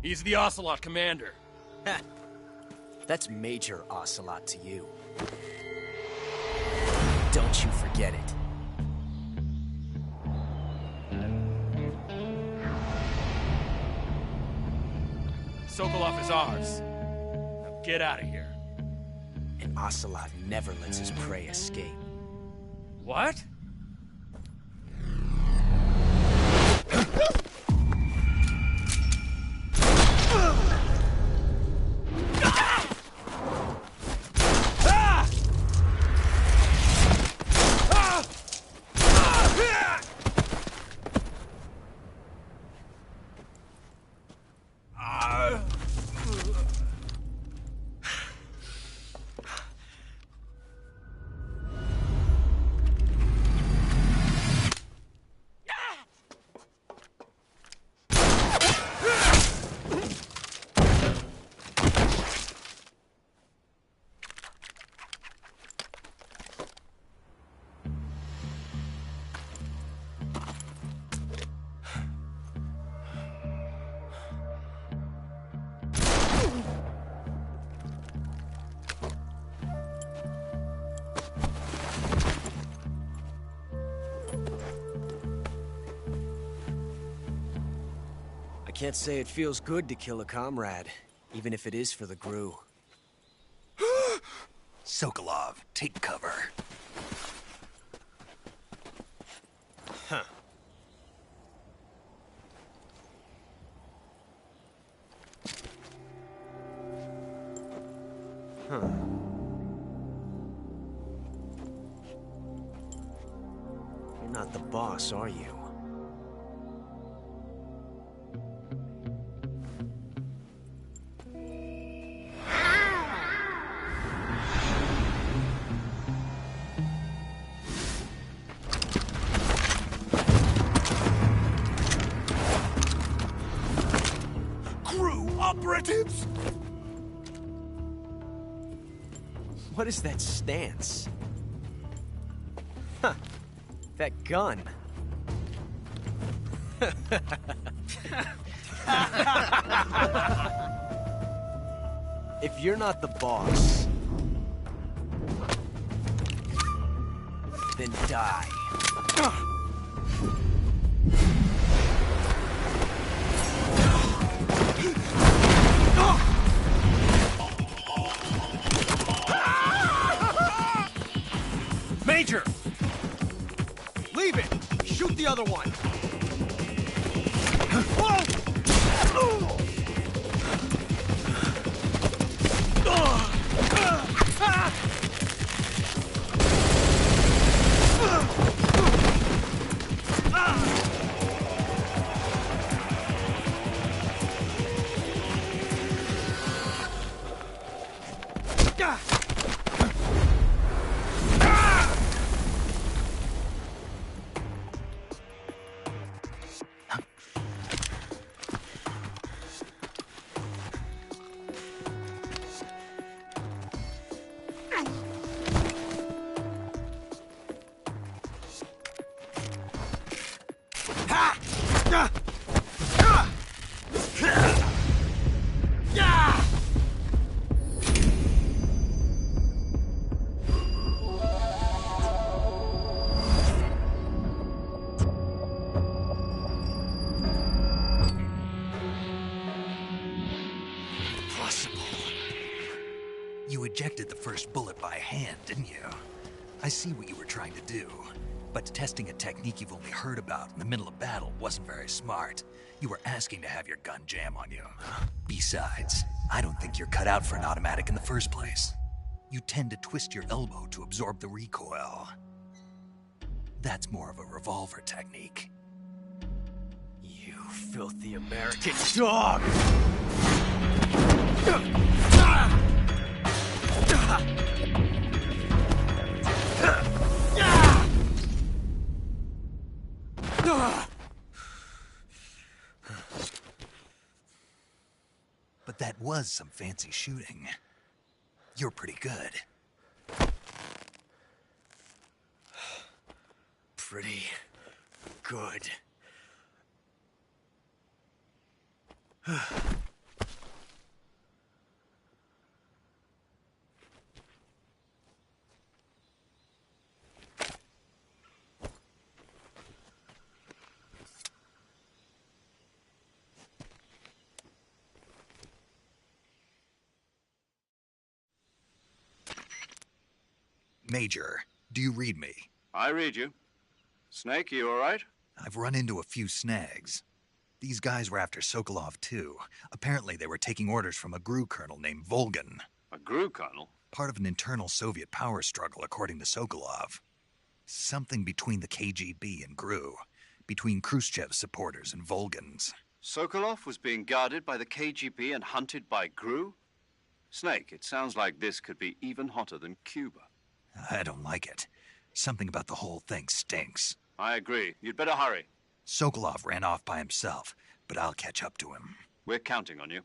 He's the Ocelot commander. Ha! That's Major Ocelot to you. Don't you forget it. Sokolov is ours. Now get out of here. And Ocelot never lets his prey escape. What? I can't say it feels good to kill a comrade, even if it is for the GRU. Sokolov, take cover. Huh. Huh. You're not the boss, are you? Operatives! What is that stance? Huh. That gun. If you're not the boss, then die. Major! Leave it! Shoot the other one! first bullet by hand, didn't you? I see what you were trying to do. But testing a technique you've only heard about in the middle of battle wasn't very smart. You were asking to have your gun jam on you. Besides, I don't think you're cut out for an automatic in the first place. You tend to twist your elbow to absorb the recoil. That's more of a revolver technique. You filthy American dog! But that was some fancy shooting. You're pretty good. Pretty good. Major, do you read me? I read you. Snake, you all right? I've run into a few snags. These guys were after Sokolov, too. Apparently they were taking orders from a GRU colonel named Volgan. A GRU colonel? Part of an internal Soviet power struggle, according to Sokolov. Something between the KGB and GRU. Between Khrushchev's supporters and Volgan's. Sokolov was being guarded by the KGB and hunted by GRU? Snake, it sounds like this could be even hotter than Cuba. I don't like it. Something about the whole thing stinks. I agree. You'd better hurry. Sokolov ran off by himself, but I'll catch up to him. We're counting on you.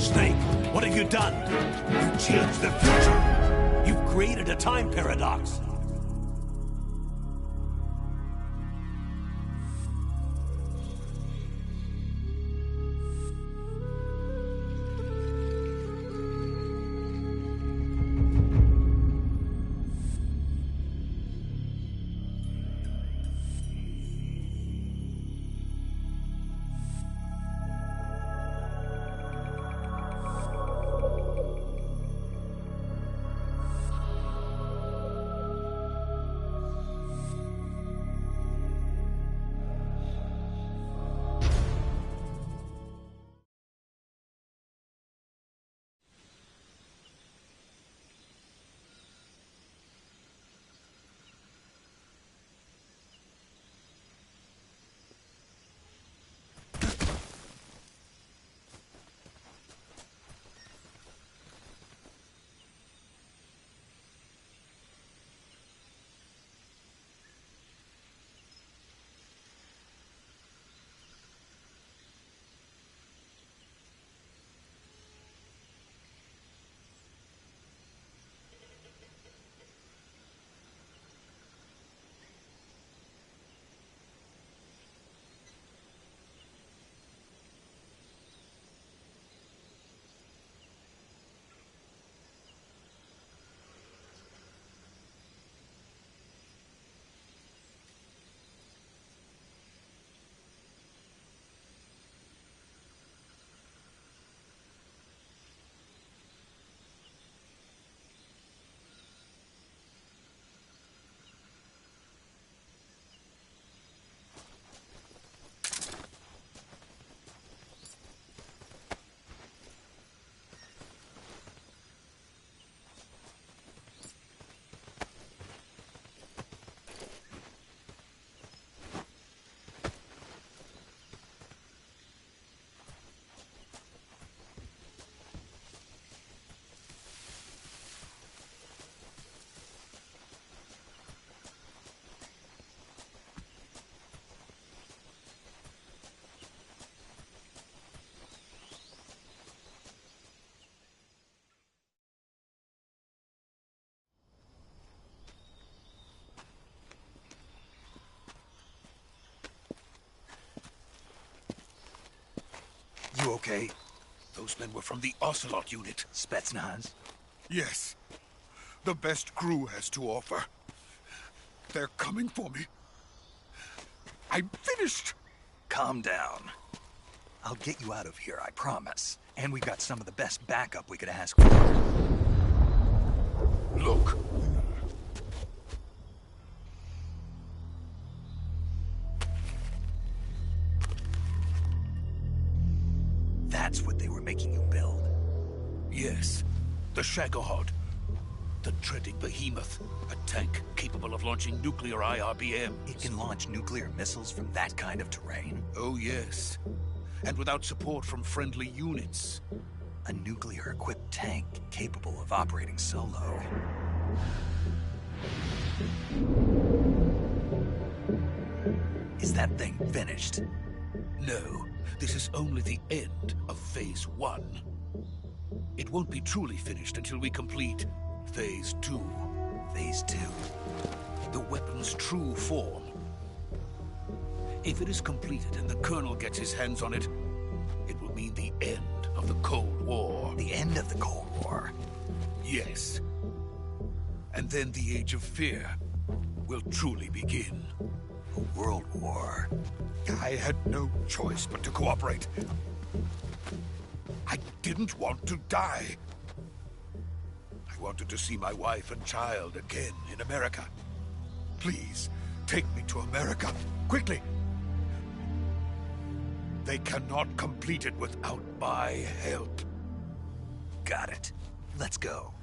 Snake, what have you done? You changed the future. You've created a time paradox. okay? Those men were from the Ocelot unit. Spetsnaz? Yes. The best crew has to offer. They're coming for me. I'm finished. Calm down. I'll get you out of here, I promise. And we've got some of the best backup we could ask for. Look. That's what they were making you build? Yes. The Shagohod. The dreaded behemoth. A tank capable of launching nuclear IRBMs. It can launch nuclear missiles from that kind of terrain? Oh, yes. And without support from friendly units. A nuclear-equipped tank capable of operating solo. Is that thing finished? No. This is only the end of Phase 1. It won't be truly finished until we complete Phase 2. Phase 2? The weapon's true form. If it is completed and the Colonel gets his hands on it, it will mean the end of the Cold War. The end of the Cold War? Yes. And then the Age of Fear will truly begin. A world war? I had no choice but to cooperate. I didn't want to die. I wanted to see my wife and child again in America. Please, take me to America, quickly. They cannot complete it without my help. Got it. Let's go.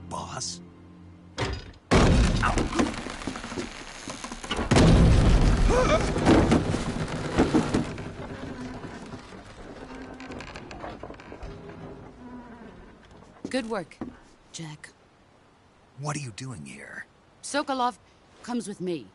Boss? Good work, Jack. What are you doing here? Sokolov comes with me.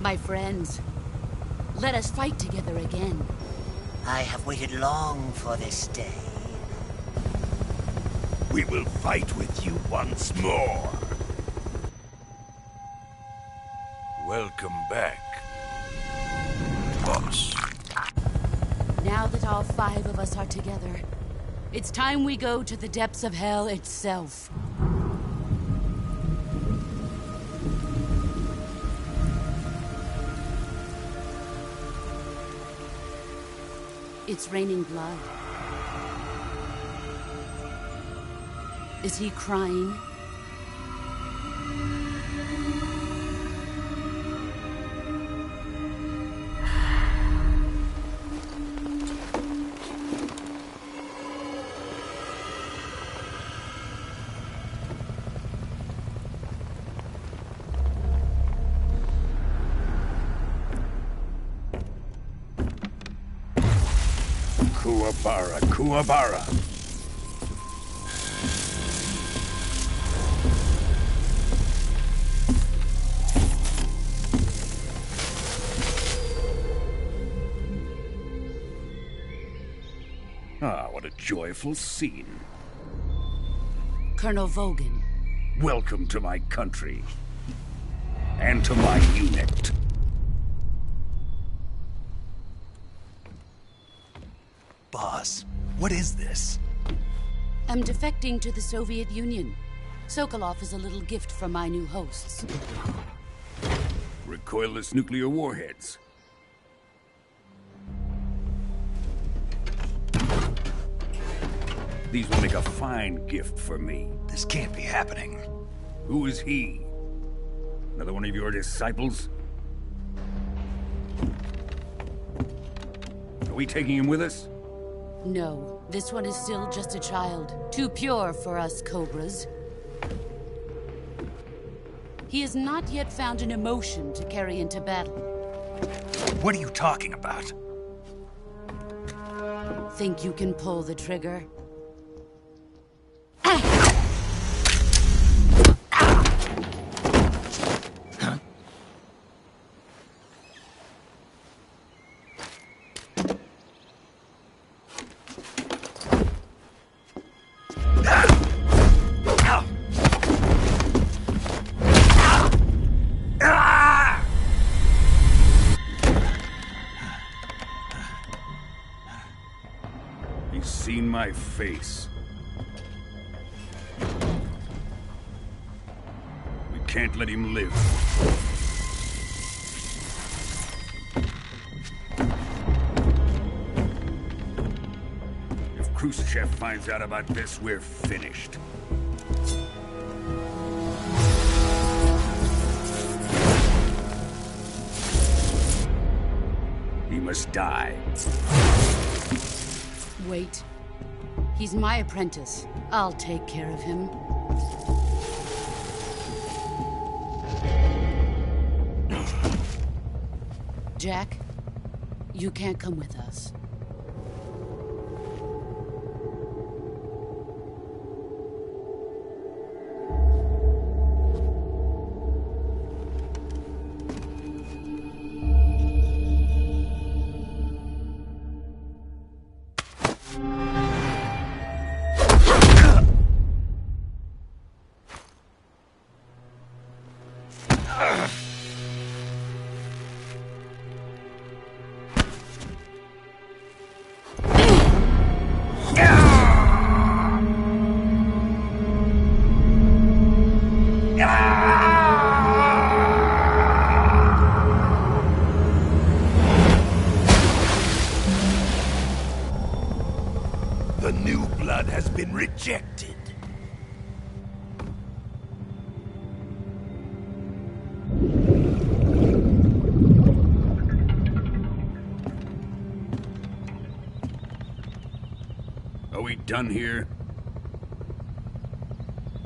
My friends, let us fight together again. I have waited long for this day. We will fight with you once more. Welcome back, boss. Now that all 5 of us are together, it's time we go to the depths of hell itself. It's raining blood. Is he crying? Kuwabara, Kuwabara. Ah, what a joyful scene. Colonel Vogan. Welcome to my country. And to my unit. Boss, what is this? I'm defecting to the Soviet Union. Sokolov is a little gift from my new hosts. Recoilless nuclear warheads. These will make a fine gift for me. This can't be happening. Who is he? Another one of your disciples? Are we taking him with us? No, this one is still just a child. Too pure for us Cobras. He has not yet found an emotion to carry into battle. What are you talking about? Think you can pull the trigger? He's seen my face. We can't let him live. If Khrushchev finds out about this, we're finished. He must die. Wait. He's my apprentice. I'll take care of him. Jack, you can't come with us. The new blood has been rejected. Are we done here?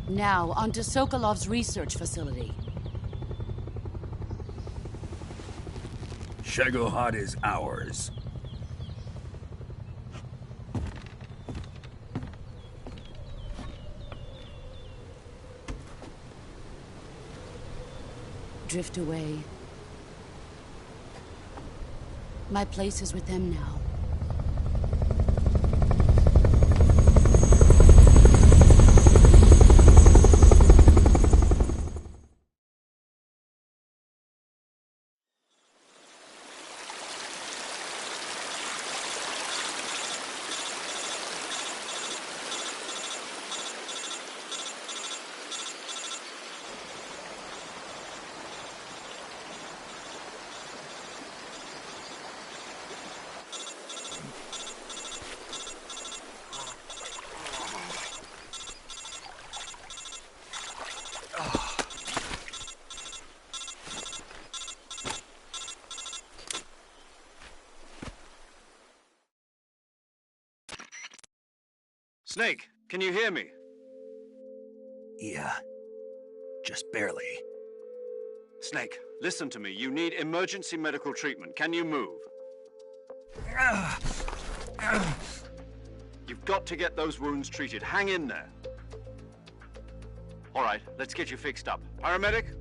Now, onto Sokolov's research facility. Shagohod is ours. Drift away. My place is with them now. Snake, can you hear me? Yeah. Just barely. Snake, listen to me. You need emergency medical treatment. Can you move? You've got to get those wounds treated. Hang in there. All right, let's get you fixed up. Paramedic?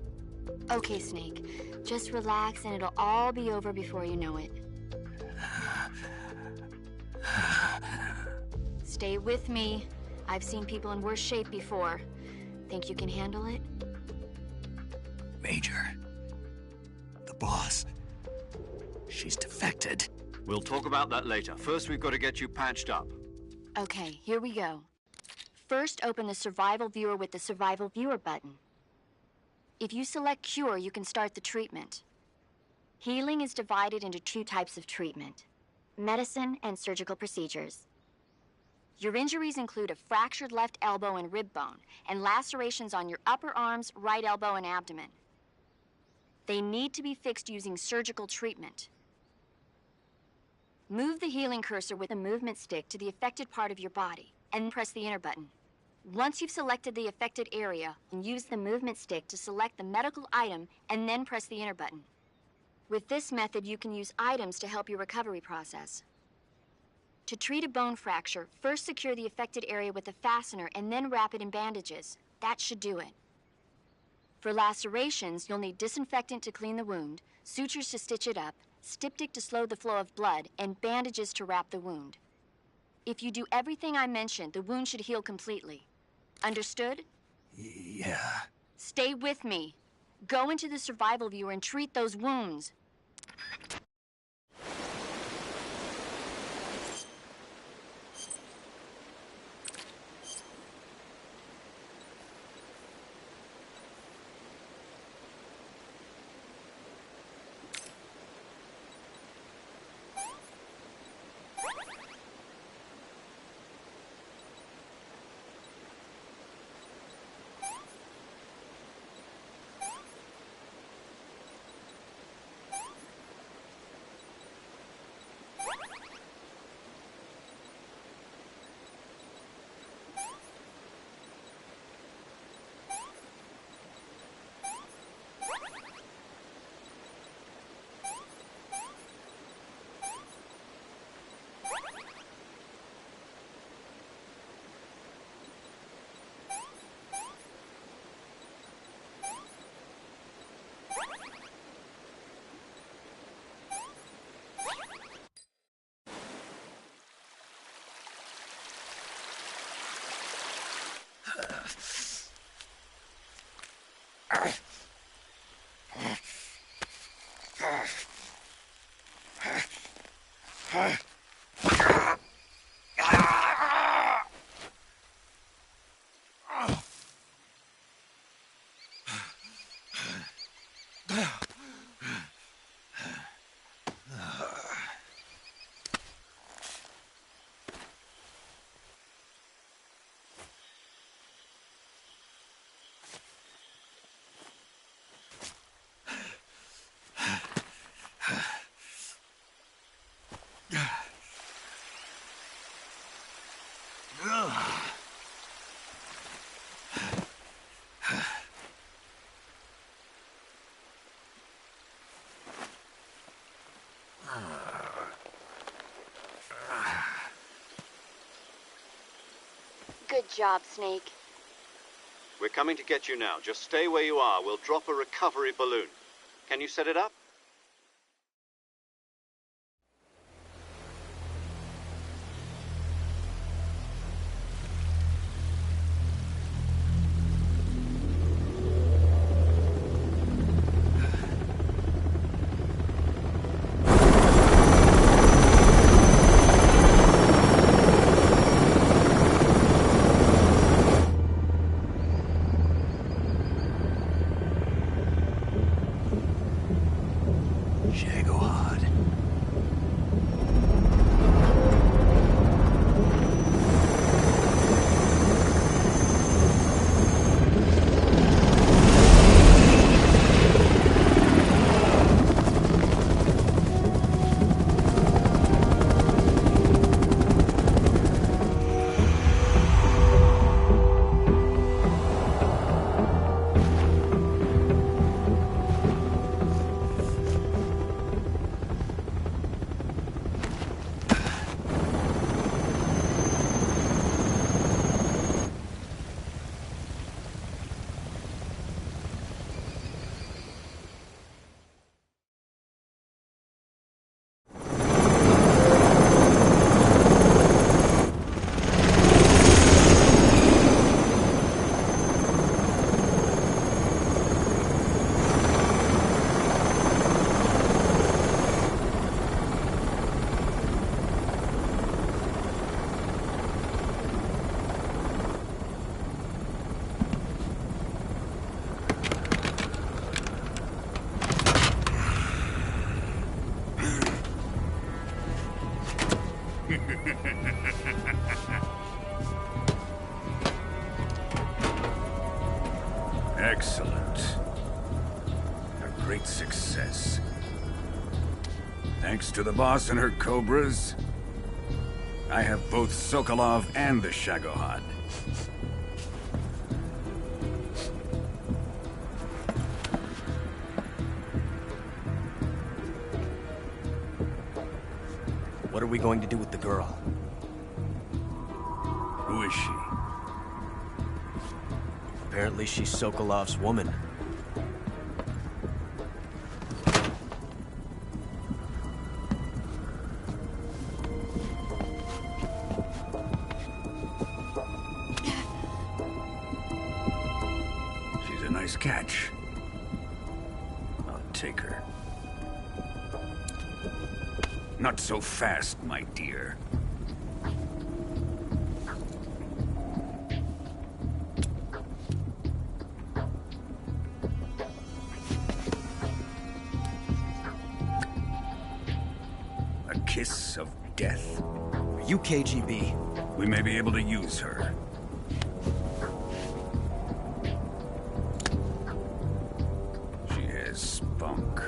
Okay, Snake. Just relax and it'll all be over before you know it. Stay with me. I've seen people in worse shape before. Think you can handle it? Major. The boss. She's defected. We'll talk about that later. First, we've got to get you patched up. Okay, here we go. First, open the Survival Viewer with the Survival Viewer button. If you select Cure, you can start the treatment. Healing is divided into 2 types of treatment: medicine and surgical procedures. Your injuries include a fractured left elbow and rib bone, and lacerations on your upper arms, right elbow, and abdomen. They need to be fixed using surgical treatment. Move the healing cursor with a movement stick to the affected part of your body, and press the enter button. Once you've selected the affected area, use the movement stick to select the medical item, and then press the enter button. With this method, you can use items to help your recovery process. To treat a bone fracture, first secure the affected area with a fastener and then wrap it in bandages. That should do it. For lacerations, you'll need disinfectant to clean the wound, sutures to stitch it up, styptic to slow the flow of blood, and bandages to wrap the wound. If you do everything I mentioned, the wound should heal completely. Understood? Yeah. Stay with me. Go into the Survival Viewer and treat those wounds. Good job, Snake. We're coming to get you now. Just stay where you are. We'll drop a recovery balloon. Can you set it up? Excellent. A great success. Thanks to the boss and her cobras, I have both Sokolov and the Shagohod. What are we going to do with the girl? Who is she? Apparently she's Sokolov's woman. She's a nice catch. I'll take her. Not so fast, my dear. A kiss of death. Are you KGB? We may be able to use her. She has spunk.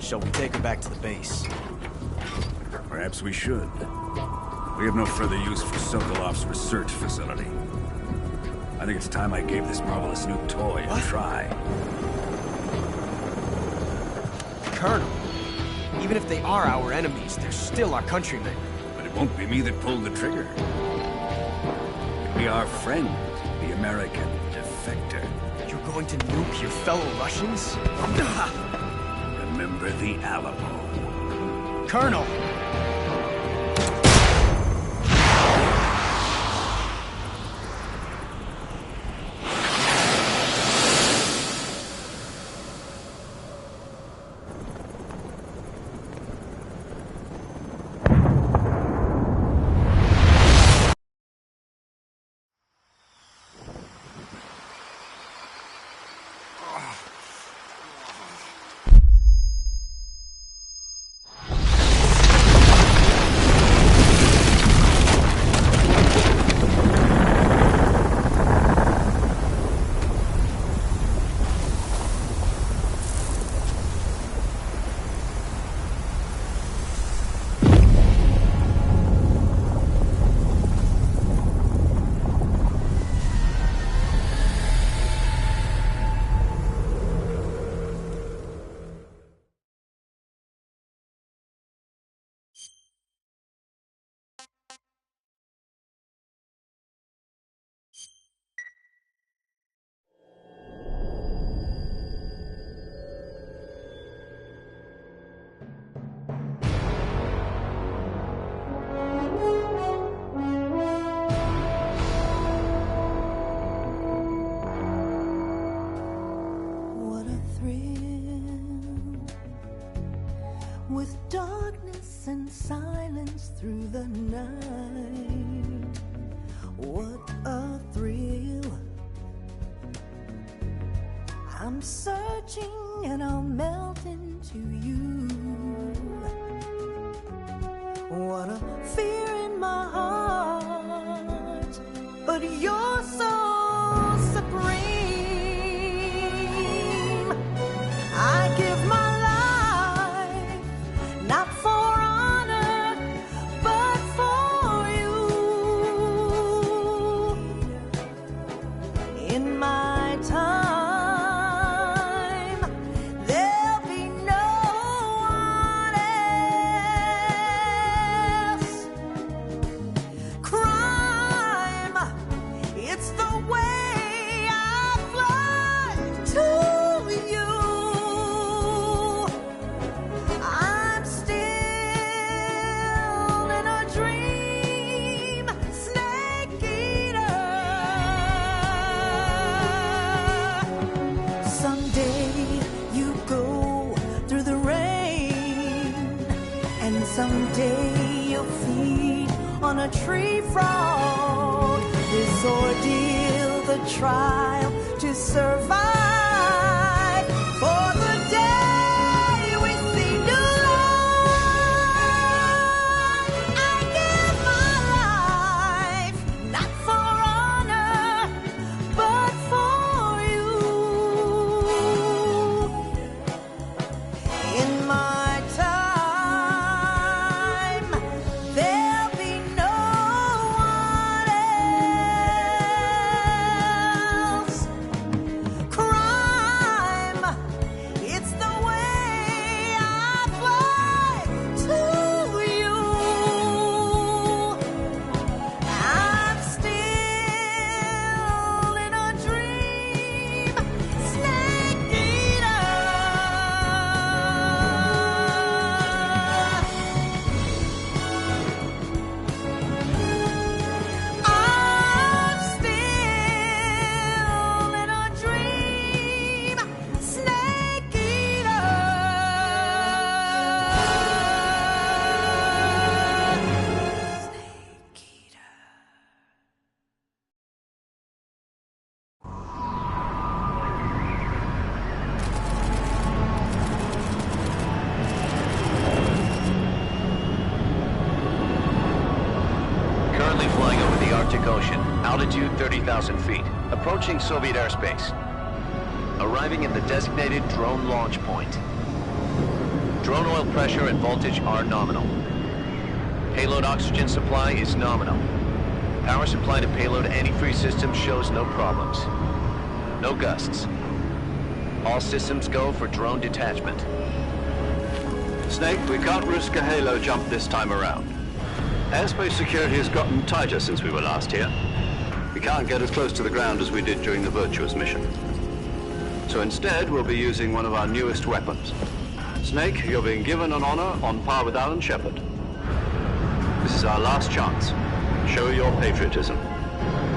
Shall we take her back to the base? Perhaps we should. We have no further use for Sokolov's research facility. I think it's time I gave this marvelous new toy a try. Colonel, even if they are our enemies, they're still our countrymen. But it won't be me that pulled the trigger. It'll be our friend, the American defector. You're going to nuke your fellow Russians? Remember the Alamo. Colonel! With darkness and silence through the night, what a thrill. I'm searching and I'll melt into you. What a fear in my heart, but you're so supreme. I give my not for honor, but for you. In my time, there'll be no one else. Crime, it's the way I fly to you. Someday you'll feed on a tree frog. This ordeal, the trial to survive. For the day we see new light. Altitude 30,000 feet. Approaching Soviet airspace. Arriving at the designated drone launch point. Drone oil pressure and voltage are nominal. Payload oxygen supply is nominal. Power supply to payload antifreeze system shows no problems. No gusts. All systems go for drone detachment. Snake, we can't risk a halo jump this time around. Airspace security has gotten tighter since we were last here. We can't get as close to the ground as we did during the Virtuous mission. So instead, we'll be using one of our newest weapons. Snake, you're being given an honor on par with Alan Shepard. This is our last chance. Show your patriotism.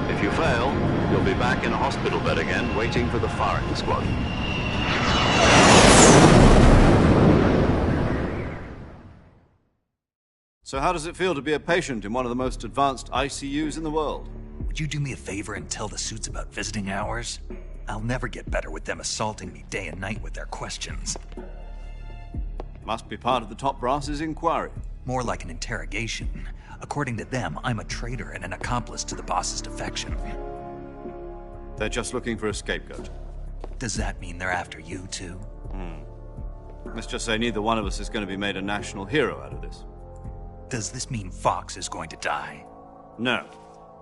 If you fail, you'll be back in a hospital bed again, waiting for the firing squad. So how does it feel to be a patient in one of the most advanced ICUs in the world? Would you do me a favor and tell the suits about visiting hours? I'll never get better with them assaulting me day and night with their questions. Must be part of the top brass's inquiry. More like an interrogation. According to them, I'm a traitor and an accomplice to the boss's defection. They're just looking for a scapegoat. Does that mean they're after you, too? Let's just say neither one of us is going to be made a national hero out of this. Does this mean Fox is going to die? No.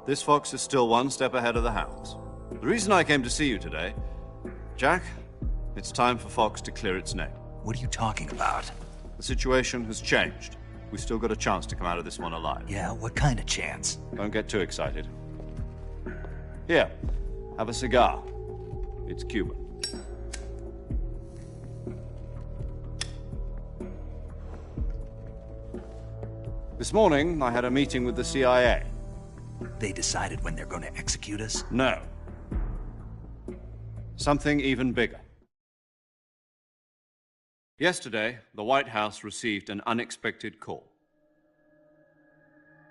This fox is still one step ahead of the hounds. The reason I came to see you today, Jack, it's time for Fox to clear its name. What are you talking about? The situation has changed. We've still got a chance to come out of this one alive. Yeah, what kind of chance? Don't get too excited. Here, have a cigar. It's Cuban. This morning, I had a meeting with the CIA. They decided when they're going to execute us? No. Something even bigger. Yesterday, the White House received an unexpected call.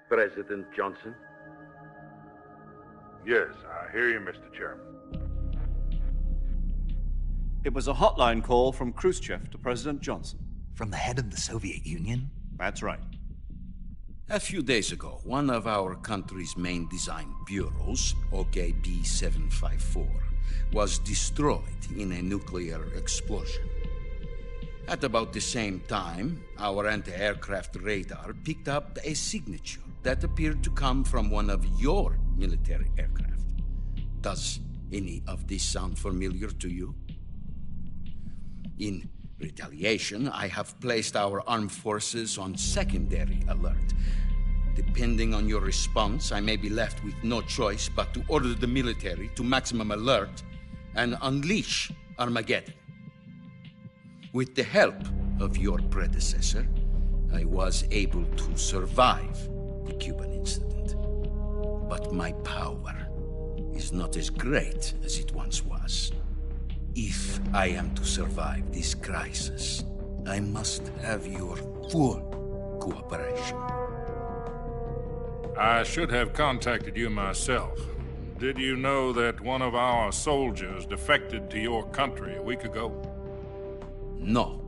President Johnson? Yes, I hear you, Mr. Chairman. It was a hotline call from Khrushchev to President Johnson. From the head of the Soviet Union? That's right. A few days ago, one of our country's main design bureaus, OKB 754, was destroyed in a nuclear explosion. At about the same time, our anti-aircraft radar picked up a signature that appeared to come from one of your military aircraft. Does any of this sound familiar to you? In retaliation, I have placed our armed forces on secondary alert. Depending on your response, I may be left with no choice but to order the military to maximum alert and unleash Armageddon. With the help of your predecessor, I was able to survive the Cuban incident. But my power is not as great as it once was. If I am to survive this crisis, I must have your full cooperation. I should have contacted you myself. Did you know that one of our soldiers defected to your country a week ago? No.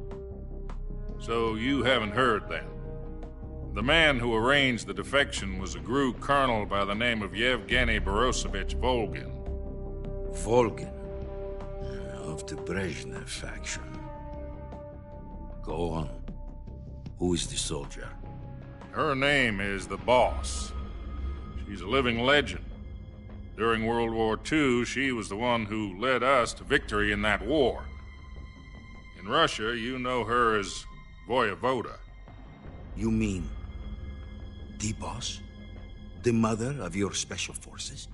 So you haven't heard then? The man who arranged the defection was a GRU colonel by the name of Yevgeny Borosovich Volgin. Volgin? Of the Brezhnev faction. Go on. Who is the soldier? Her name is the Boss. She's a living legend. During World War II, she was the one who led us to victory in that war. In Russia, you know her as Voyevoda. You mean the Boss? The mother of your special forces?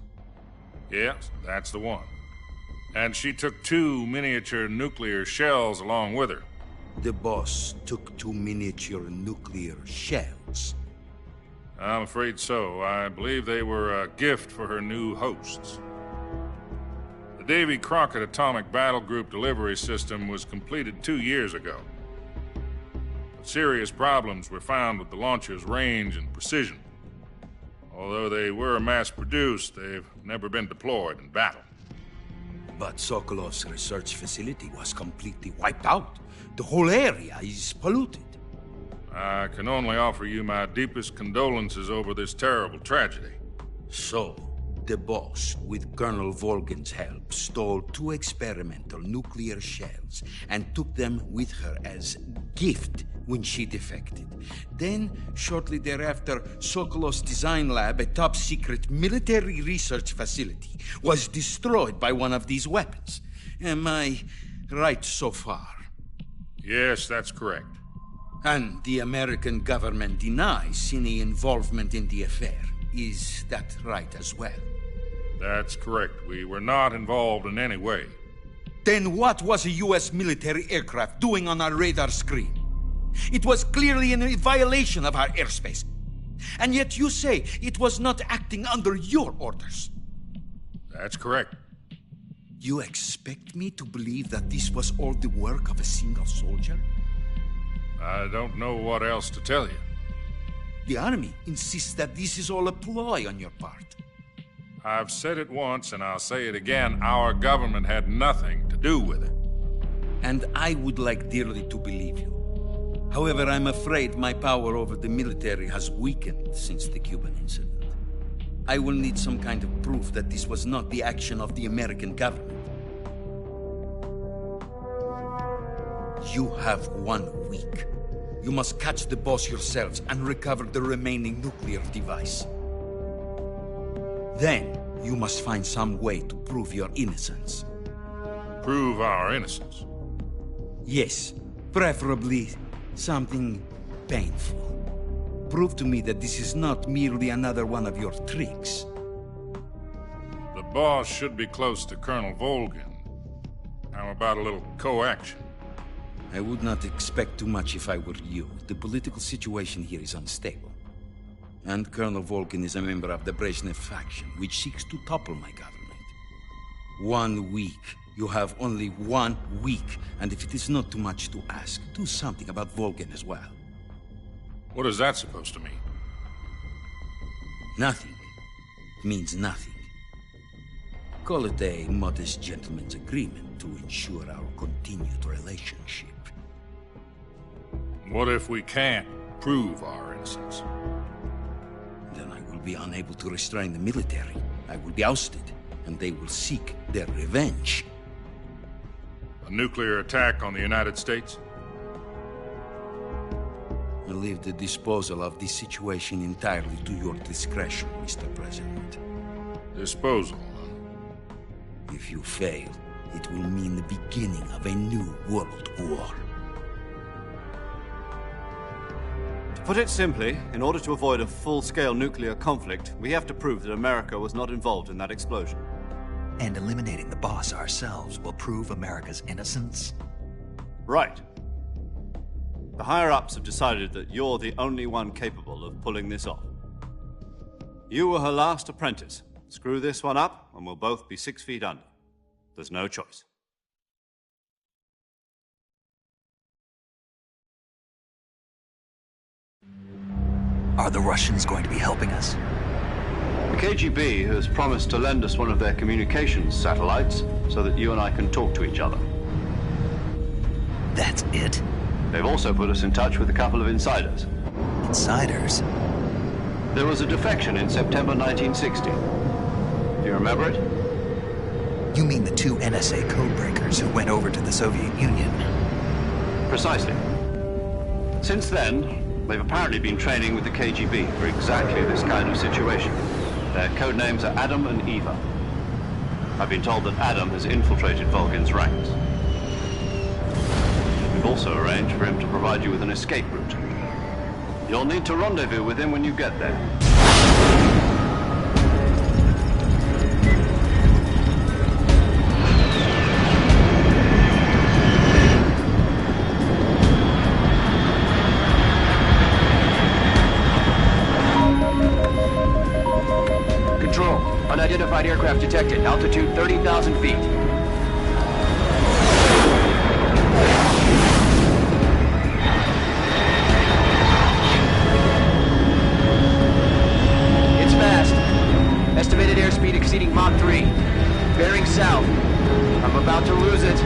Yes, that's the one. And she took 2 miniature nuclear shells along with her. The Boss took 2 miniature nuclear shells? I'm afraid so. I believe they were a gift for her new hosts. The Davy Crockett Atomic Battle Group delivery system was completed 2 years ago. But serious problems were found with the launcher's range and precision. Although they were mass-produced, they've never been deployed in battle. But Sokolov's research facility was completely wiped out. The whole area is polluted. I can only offer you my deepest condolences over this terrible tragedy. So, The boss, with Colonel Volgin's help, stole 2 experimental nuclear shells and took them with her as gift when she defected. Then, shortly thereafter, Sokolov's design lab, a top-secret military research facility, was destroyed by one of these weapons. Am I right so far? Yes, that's correct. And the American government denies any involvement in the affair. Is that right as well? That's correct. We were not involved in any way. Then what was a U.S. military aircraft doing on our radar screen? It was clearly in a violation of our airspace. And yet you say it was not acting under your orders. That's correct. You expect me to believe that this was all the work of a single soldier? I don't know what else to tell you. The army insists that this is all a ploy on your part. I've said it once, and I'll say it again. Our government had nothing to do with it. And I would like dearly to believe you. However, I'm afraid my power over the military has weakened since the Cuban incident. I will need some kind of proof that this was not the action of the American government. You have 1 week. You must catch the boss yourselves and recover the remaining nuclear device. Then, you must find some way to prove your innocence. Prove our innocence? Yes, preferably something painful. Prove to me that this is not merely another one of your tricks. The boss should be close to Colonel Volgin. How about a little co-action? I would not expect too much if I were you. The political situation here is unstable. And Colonel Volgin is a member of the Brezhnev faction, which seeks to topple my government. 1 week. You have only 1 week. And if it is not too much to ask, do something about Volgin as well. What is that supposed to mean? Nothing. It means nothing. Call it a modest gentleman's agreement to ensure our continued relationship. What if we can't prove our innocence? Then I will be unable to restrain the military. I will be ousted, and they will seek their revenge. A nuclear attack on the United States? I leave the disposal of this situation entirely to your discretion, Mr. President. Disposal? If you fail, it will mean the beginning of a new world war. To put it simply, in order to avoid a full-scale nuclear conflict, we have to prove that America was not involved in that explosion. And eliminating the boss ourselves will prove America's innocence? Right. The higher-ups have decided that you're the only one capable of pulling this off. You were her last apprentice. Screw this one up, and we'll both be 6 feet under. There's no choice. Are the Russians going to be helping us? The KGB has promised to lend us one of their communications satellites so that you and I can talk to each other. That's it? They've also put us in touch with a couple of insiders. Insiders? There was a defection in September 1960. Do you remember it? You mean the 2 NSA codebreakers who went over to the Soviet Union? Precisely. Since then, they've apparently been training with the KGB for exactly this kind of situation. Their code names are Adam and Eva. I've been told that Adam has infiltrated Volgin's ranks. We've also arranged for him to provide you with an escape route. You'll need to rendezvous with him when you get there. Control, unidentified aircraft detected. Altitude 30,000 feet. It's fast. Estimated airspeed exceeding Mach 3. Bearing south. I'm about to lose it.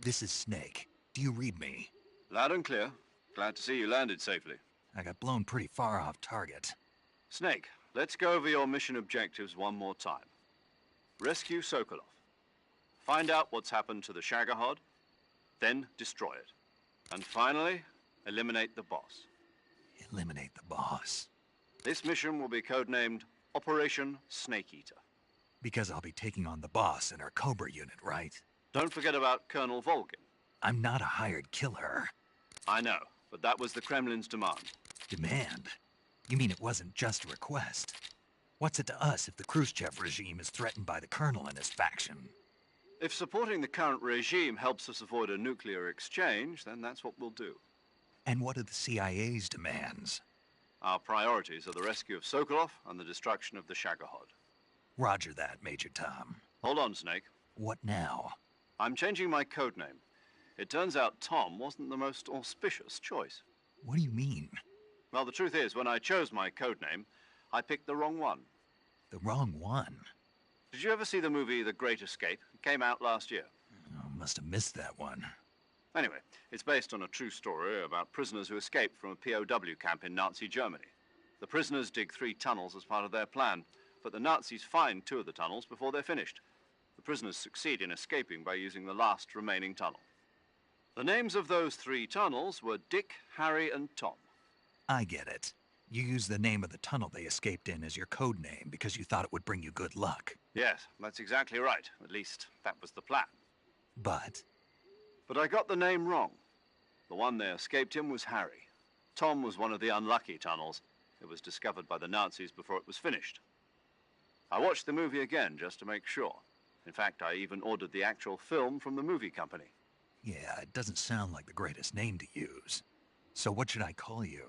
This is Snake. Do you read me? Loud and clear. Glad to see you landed safely. I got blown pretty far off target. Snake, let's go over your mission objectives one more time. Rescue Sokolov. Find out what's happened to the Shagohod, then destroy it. And finally, eliminate the boss. Eliminate the boss. This mission will be codenamed Operation Snake Eater. Because I'll be taking on the boss in our Cobra unit, right? Don't forget about Colonel Volgin. I'm not a hired killer. I know, but that was the Kremlin's demand. Demand? You mean it wasn't just a request? What's it to us if the Khrushchev regime is threatened by the Colonel and his faction? If supporting the current regime helps us avoid a nuclear exchange, then that's what we'll do. And what are the CIA's demands? Our priorities are the rescue of Sokolov and the destruction of the Shagohod. Roger that, Major Tom. Hold on, Snake. What now? I'm changing my codename. It turns out Tom wasn't the most auspicious choice. What do you mean? Well, the truth is, when I chose my codename, I picked the wrong one. The wrong one? Did you ever see the movie The Great Escape? It came out last year. Oh, must have missed that one. Anyway, it's based on a true story about prisoners who escaped from a POW camp in Nazi Germany. The prisoners dig 3 tunnels as part of their plan, but the Nazis find 2 of the tunnels before they're finished. The prisoners succeed in escaping by using the last remaining tunnel. The names of those 3 tunnels were Dick, Harry, and Tom. I get it. You used the name of the tunnel they escaped in as your code name because you thought it would bring you good luck. Yes, that's exactly right. At least, that was the plan. But I got the name wrong. The one they escaped in was Harry. Tom was one of the unlucky tunnels. It was discovered by the Nazis before it was finished. I watched the movie again just to make sure. In fact, I even ordered the actual film from the movie company. yeah, it doesn't sound like the greatest name to use. So what should I call you?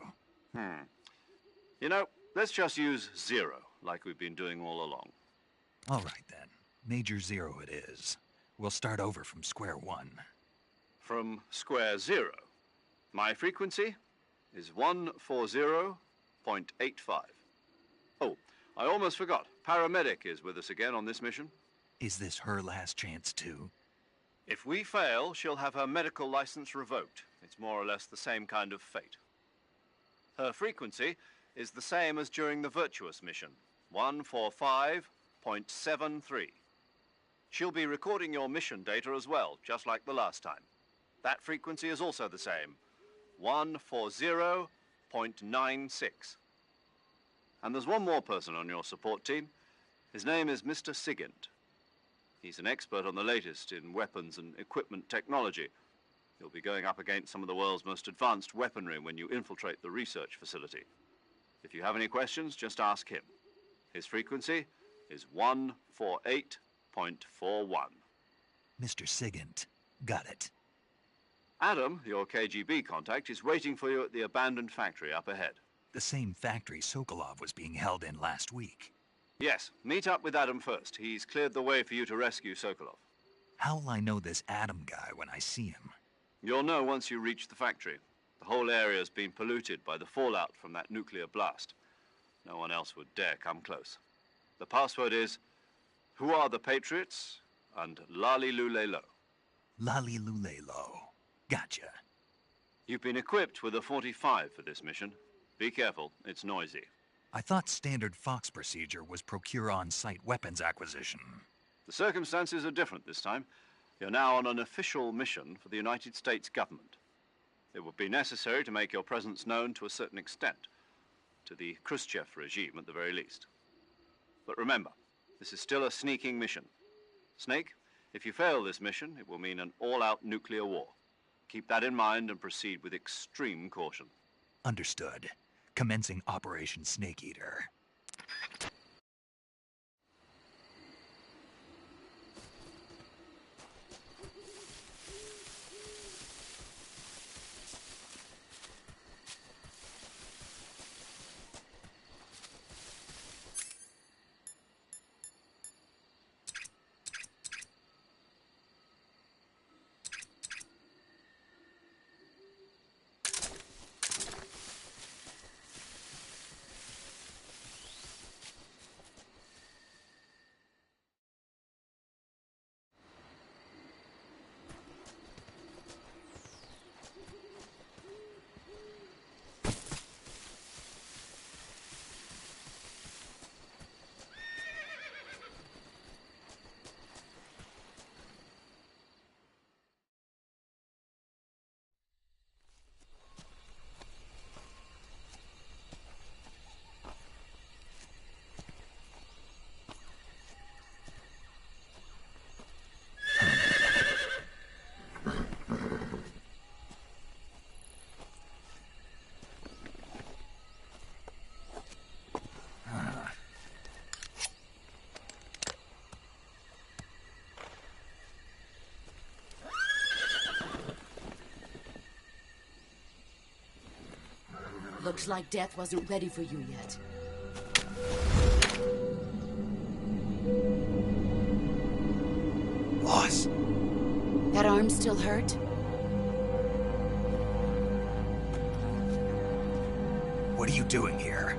You know, let's just use Zero, like we've been doing all along. All right, then. Major Zero it is. We'll start over from square one. From square 0. My frequency is 140.85. Oh, I almost forgot. Paramedic is with us again on this mission. Is this her last chance, too? If we fail, she'll have her medical license revoked. It's more or less the same kind of fate. Her frequency is the same as during the Virtuous mission, 145.73. She'll be recording your mission data as well, just like the last time. That frequency is also the same, 140.96. And there's one more person on your support team. His name is Mr. Sigint. He's an expert on the latest in weapons and equipment technology. You'll be going up against some of the world's most advanced weaponry when you infiltrate the research facility. If you have any questions, just ask him. His frequency is 148.41. Mr. Sigint. Got it. Adam, your KGB contact, is waiting for you at the abandoned factory up ahead. The same factory Sokolov was being held in last week. Yes, meet up with Adam first. He's cleared the way for you to rescue Sokolov. How'll I know this Adam guy when I see him? You'll know once you reach the factory. The whole area's been polluted by the fallout from that nuclear blast. No one else would dare come close. The password is, "Who are the Patriots?" and Lali Lule Lo. Lali Lule Lo. Gotcha. You've been equipped with a 45 for this mission. Be careful, it's noisy. I thought standard Fox procedure was procure on-site weapons acquisition. The circumstances are different this time. You're now on an official mission for the United States government. It would be necessary to make your presence known to a certain extent, to the Khrushchev regime at the very least. But remember, this is still a sneaking mission. Snake, if you fail this mission, it will mean an all-out nuclear war. Keep that in mind and proceed with extreme caution. Understood. Commencing Operation Snake Eater. Looks like death wasn't ready for you yet. Boss. That arm still hurt? What are you doing here?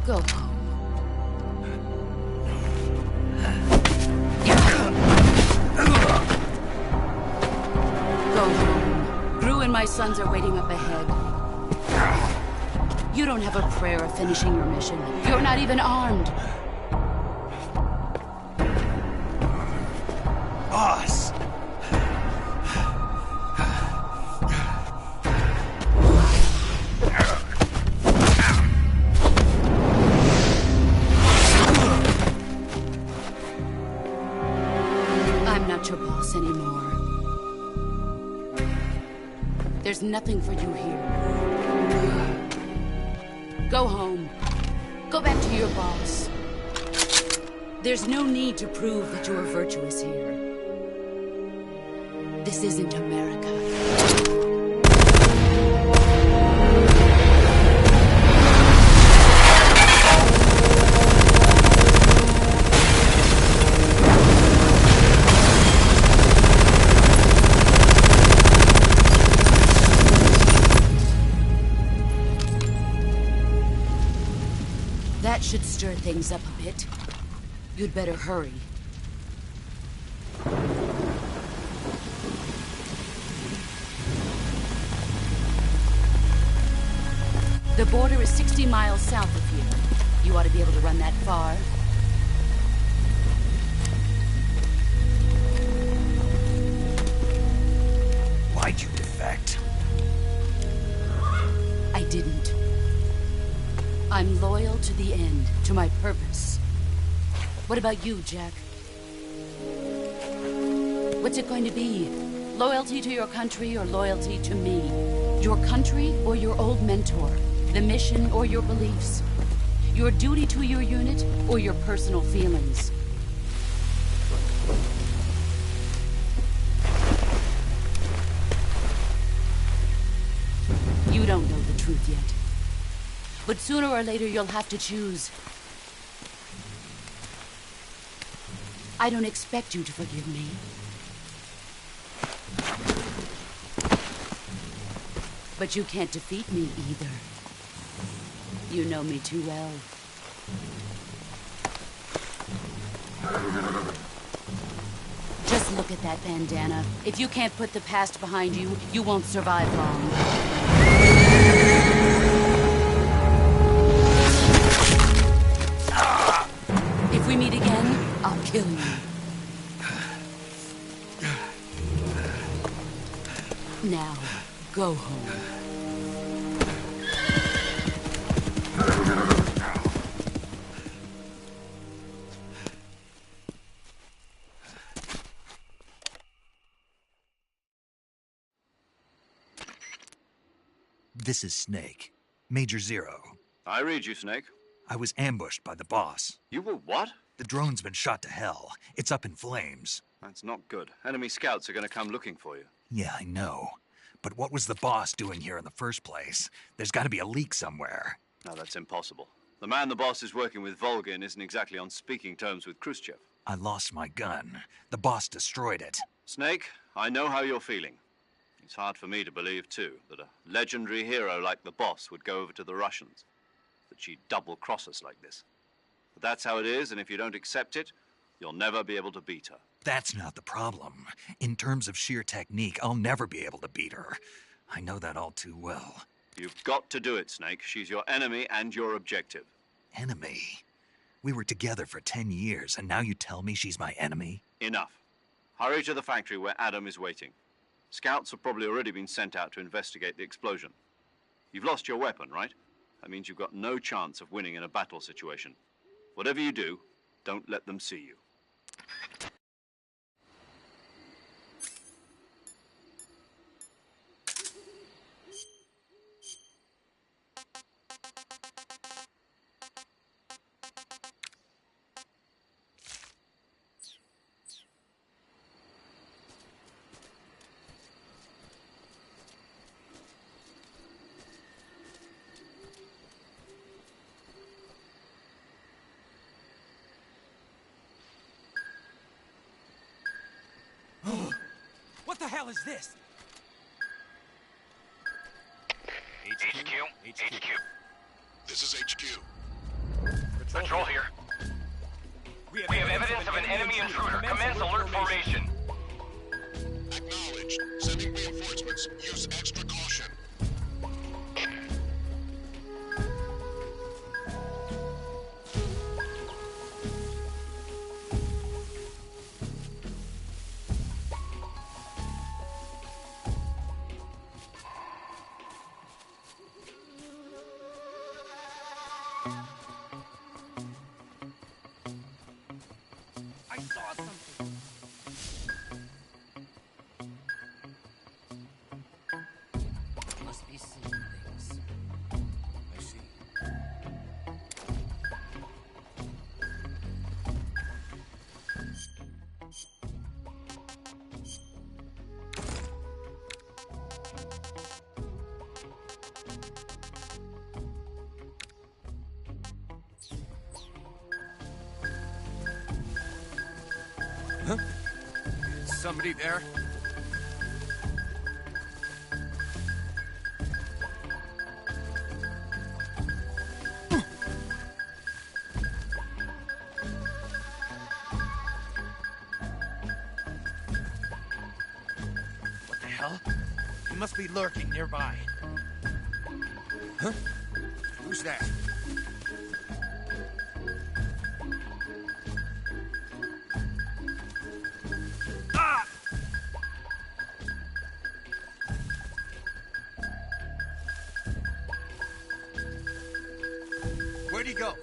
Go home. Go home. Gru and my sons are waiting up ahead. You don't have a prayer of finishing your mission. You're not even armed. Boss! I'm not your boss anymore. There's nothing for you here. Go home. Go back to your boss. There's no need to prove that you are virtuous here. This isn't America. That should stir things up a bit. You'd better hurry. The border is 60 miles south of here. You ought to be able to run that far. Why'd you defect? I didn't. I'm loyal to the end, to my purpose. What about you, Jack? What's it going to be? Loyalty to your country or loyalty to me? Your country or your old mentor? The mission or your beliefs? Your duty to your unit or your personal feelings? You don't know the truth yet. But sooner or later, you'll have to choose. I don't expect you to forgive me. But you can't defeat me either. You know me too well. Just look at that bandana. If you can't put the past behind you, you won't survive long. If we meet again, I'll kill you. Now, go home. This is Snake. Major Zero. I read you, Snake. I was ambushed by the boss. You were what? The drone's been shot to hell. It's up in flames. That's not good. Enemy scouts are going to come looking for you. Yeah, I know. But what was the boss doing here in the first place? There's got to be a leak somewhere. No, that's impossible. The man the boss is working with, Volgin, isn't exactly on speaking terms with Khrushchev. I lost my gun. The boss destroyed it. Snake, I know how you're feeling. It's hard for me to believe, too, that a legendary hero like the boss would go over to the Russians. That she'd double-cross us like this. But that's how it is, and if you don't accept it, you'll never be able to beat her. That's not the problem. In terms of sheer technique, I'll never be able to beat her. I know that all too well. You've got to do it, Snake. She's your enemy and your objective. Enemy? We were together for 10 years, and now you tell me she's my enemy? Enough. Hurry to the factory where Adam is waiting. Scouts have probably already been sent out to investigate the explosion. You've lost your weapon, right? That means you've got no chance of winning in a battle situation. Whatever you do, don't let them see you. What the hell is this? HQ. This is HQ. Patrol here. We have evidence of an enemy intruder. Commence alert formation. Acknowledged. Sending reinforcements. Use extra caution. I saw something. Must be seeing things. I see. Huh? Somebody there? What the hell? He must be lurking nearby. Huh? Who's that? Ah! Where'd he go?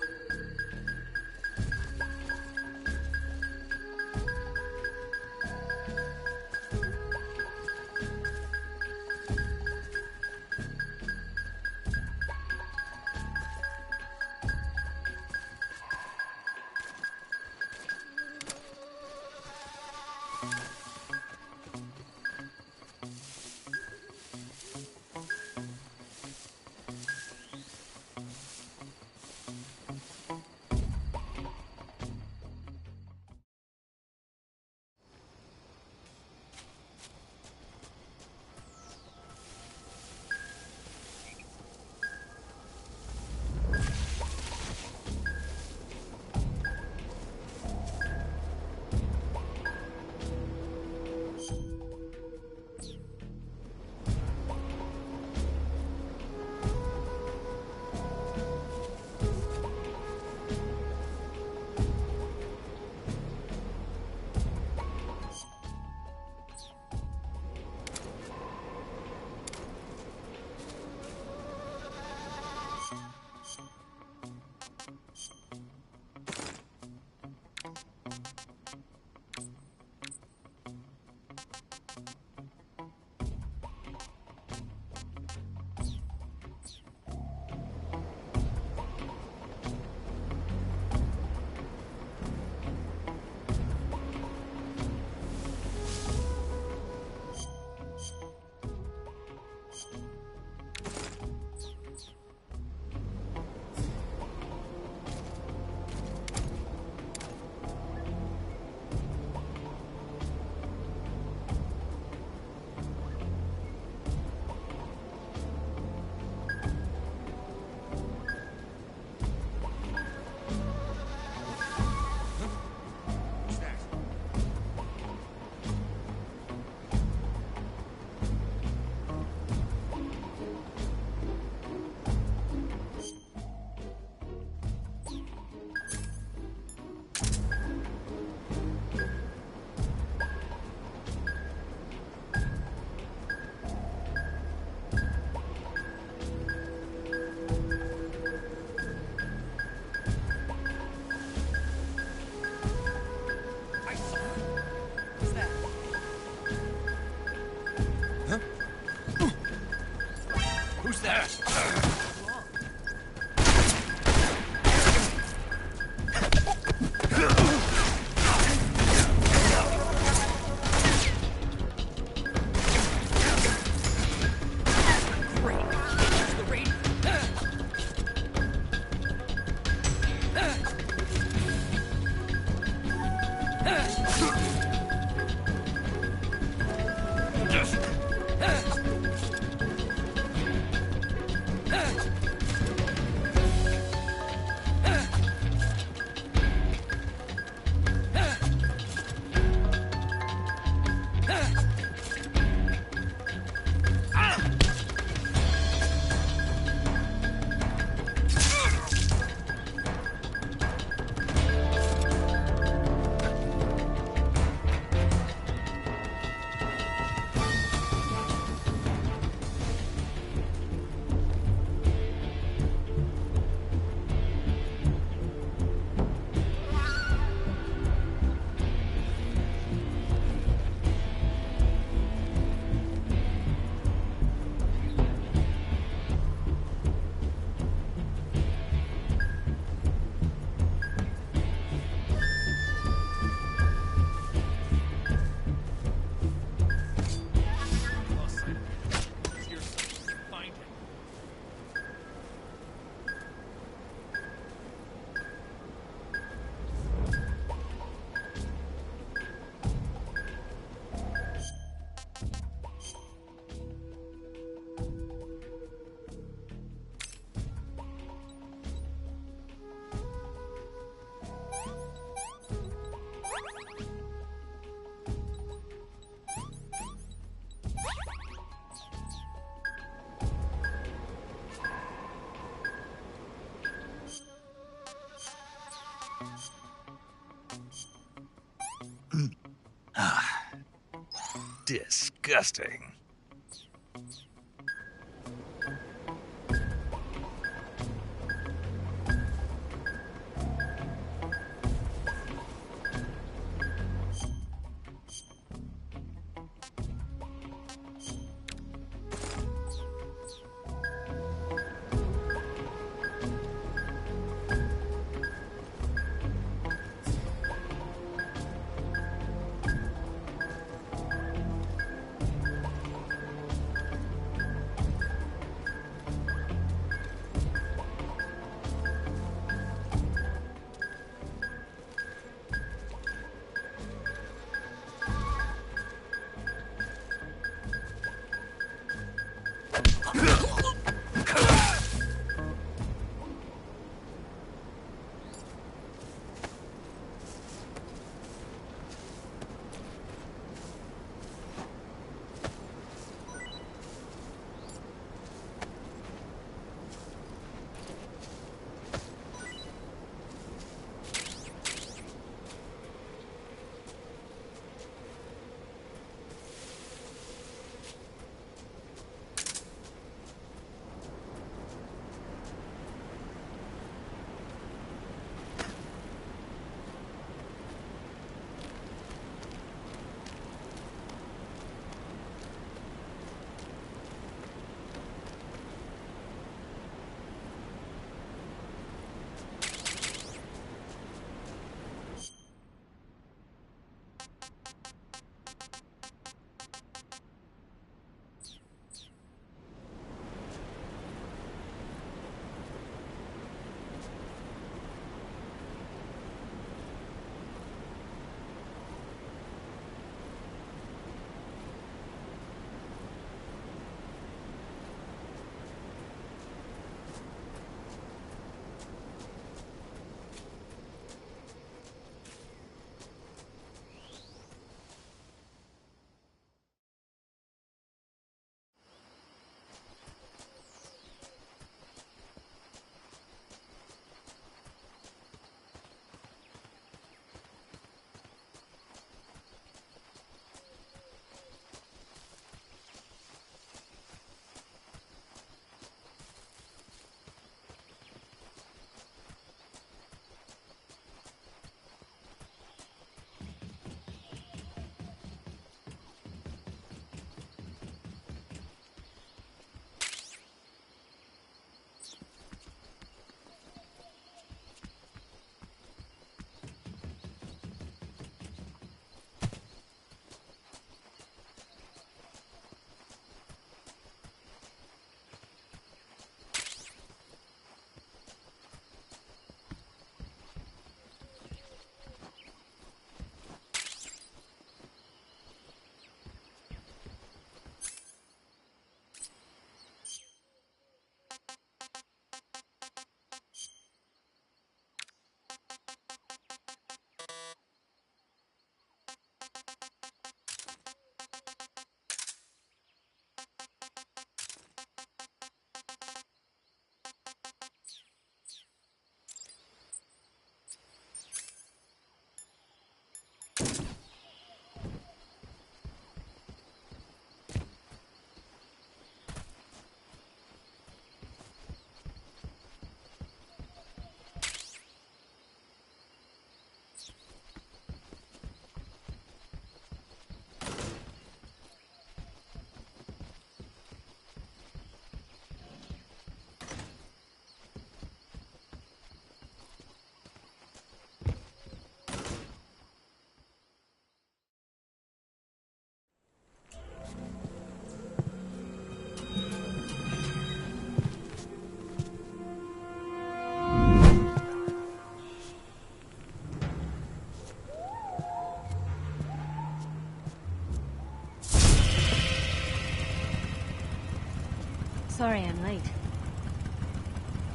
Who's that? Disgusting. Sorry I'm late.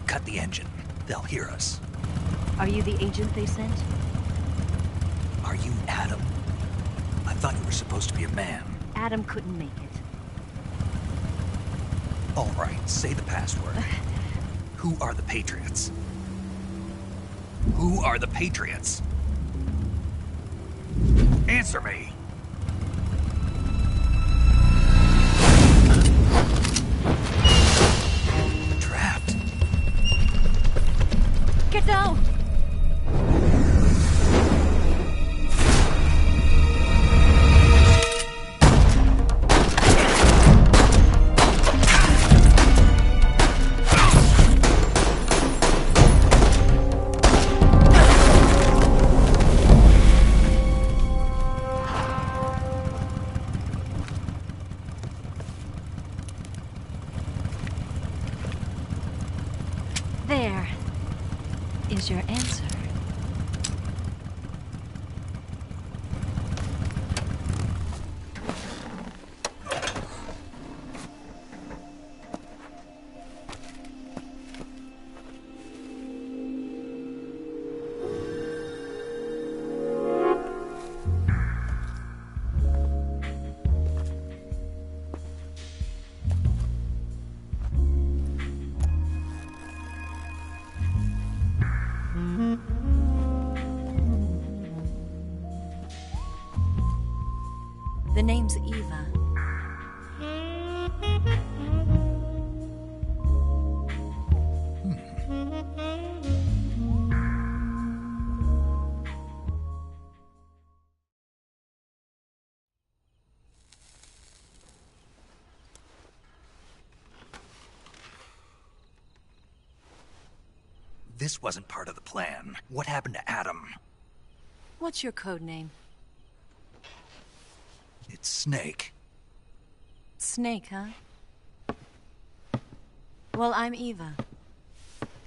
Cut the engine. They'll hear us. Are you the agent they sent? Are you Adam? I thought you were supposed to be a man. Adam couldn't make it. All right, say the password. Who are the Patriots? Who are the Patriots? Answer me! There's your answer. The name's Eva. This wasn't part of the plan. What happened to Adam? What's your code name? It's Snake. Snake, huh? Well, I'm Eva.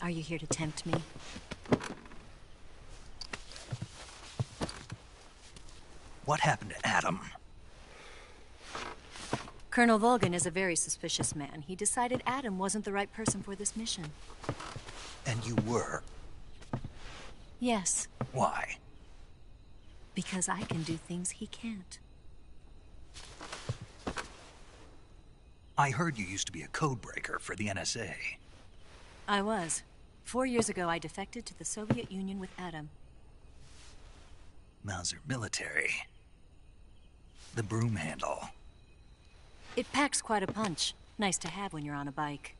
Are you here to tempt me? What happened to Adam? Colonel Volgin is a very suspicious man. He decided Adam wasn't the right person for this mission. And you were? Yes. Why? Because I can do things he can't. I heard you used to be a codebreaker for the NSA. I was. 4 years ago, I defected to the Soviet Union with Adam. Mauser military. The broom handle. It packs quite a punch. Nice to have when you're on a bike.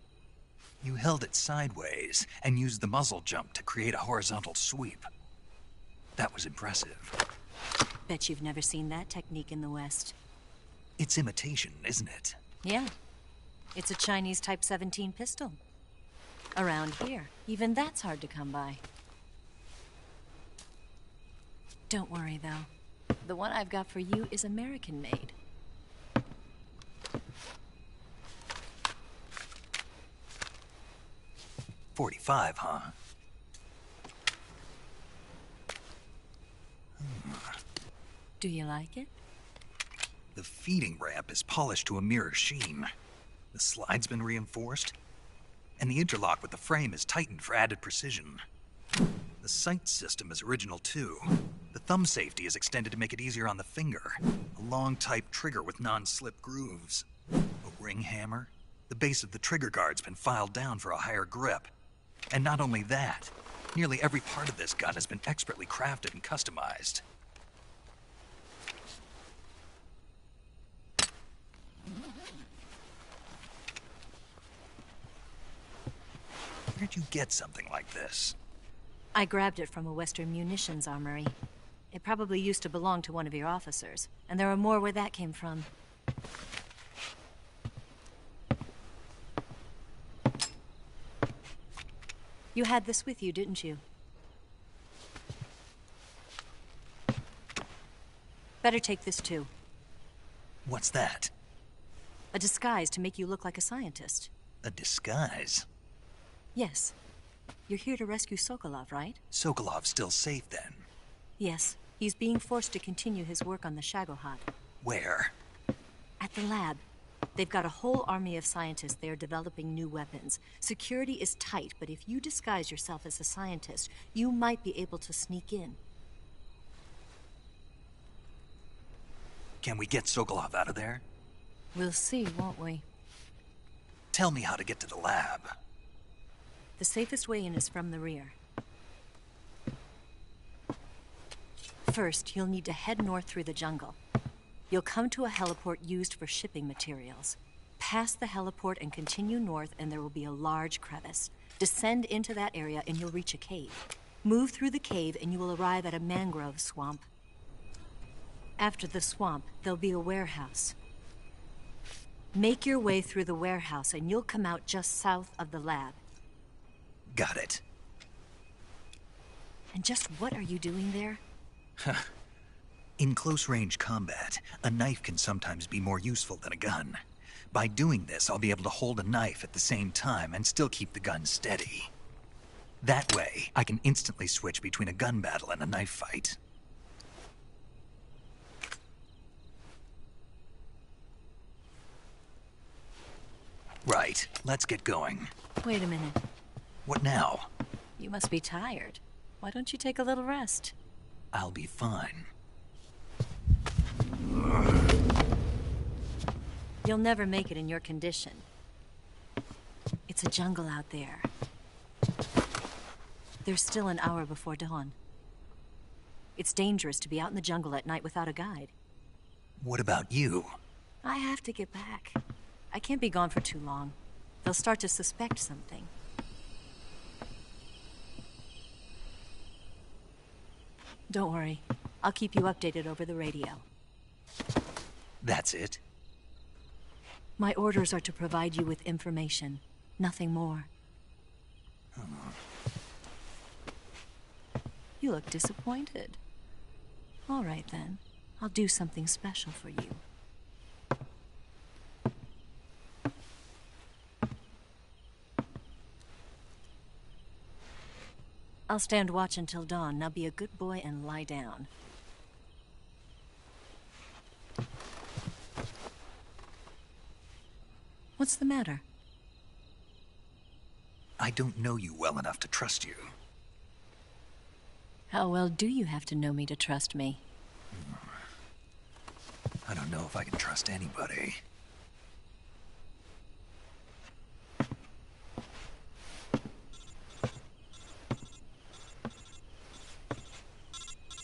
You held it sideways and used the muzzle jump to create a horizontal sweep. That was impressive. Bet you've never seen that technique in the West. It's imitation, isn't it? Yeah. It's a Chinese Type 17 pistol. Around here, even that's hard to come by. Don't worry, though. The one I've got for you is American-made. .45, huh? Do you like it? The feeding ramp is polished to a mirror sheen. The slide's been reinforced, and the interlock with the frame is tightened for added precision. The sight system is original too. The thumb safety is extended to make it easier on the finger. A long type trigger with non-slip grooves. A ring hammer. The base of the trigger guard's been filed down for a higher grip. And not only that, nearly every part of this gun has been expertly crafted and customized. Where'd you get something like this? I grabbed it from a Western munitions armory. It probably used to belong to one of your officers, and there are more where that came from. You had this with you, didn't you? Better take this too. What's that? A disguise to make you look like a scientist. A disguise? Yes. You're here to rescue Sokolov, right? Sokolov's still safe then? Yes. He's being forced to continue his work on the Shagohod. Where? At the lab. They've got a whole army of scientists there developing new weapons. Security is tight, but if you disguise yourself as a scientist, you might be able to sneak in. Can we get Sokolov out of there? We'll see, won't we? Tell me how to get to the lab. The safest way in is from the rear. First, you'll need to head north through the jungle. You'll come to a heliport used for shipping materials. Pass the heliport and continue north, and there will be a large crevice. Descend into that area and you'll reach a cave. Move through the cave and you will arrive at a mangrove swamp. After the swamp, there'll be a warehouse. Make your way through the warehouse and you'll come out just south of the lab. Got it. And just what are you doing there? In close-range combat, a knife can sometimes be more useful than a gun. By doing this, I'll be able to hold a knife at the same time and still keep the gun steady. That way, I can instantly switch between a gun battle and a knife fight. Right, let's get going. Wait a minute. What now? You must be tired. Why don't you take a little rest? I'll be fine. You'll never make it in your condition. It's a jungle out there. There's still an hour before dawn. It's dangerous to be out in the jungle at night without a guide. What about you? I have to get back. I can't be gone for too long. They'll start to suspect something. Don't worry. I'll keep you updated over the radio. That's it? My orders are to provide you with information. Nothing more. You look disappointed. All right, then. I'll do something special for you. I'll stand watch until dawn. Now be a good boy and lie down. What's the matter? I don't know you well enough to trust you. How well do you have to know me to trust me? I don't know if I can trust anybody.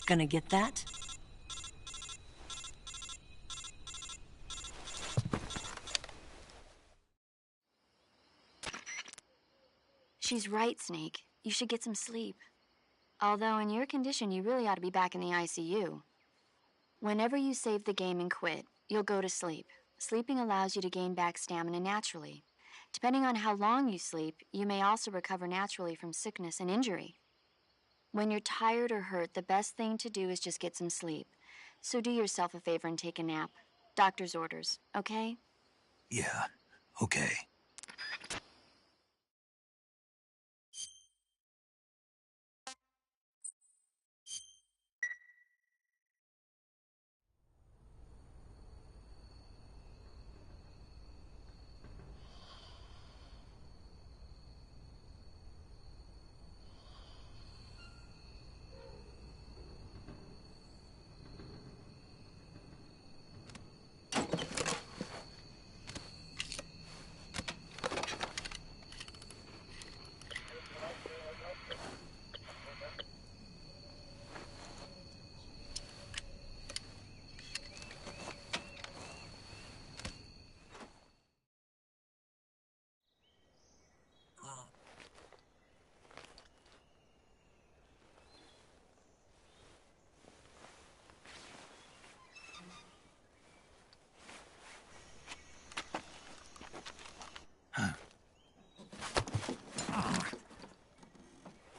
Gonna get that? She's right, Snake. You should get some sleep. Although in your condition, you really ought to be back in the ICU. Whenever you save the game and quit, you'll go to sleep. Sleeping allows you to gain back stamina naturally. Depending on how long you sleep, you may also recover naturally from sickness and injury. When you're tired or hurt, the best thing to do is just get some sleep. So do yourself a favor and take a nap. Doctor's orders, okay? Yeah, okay.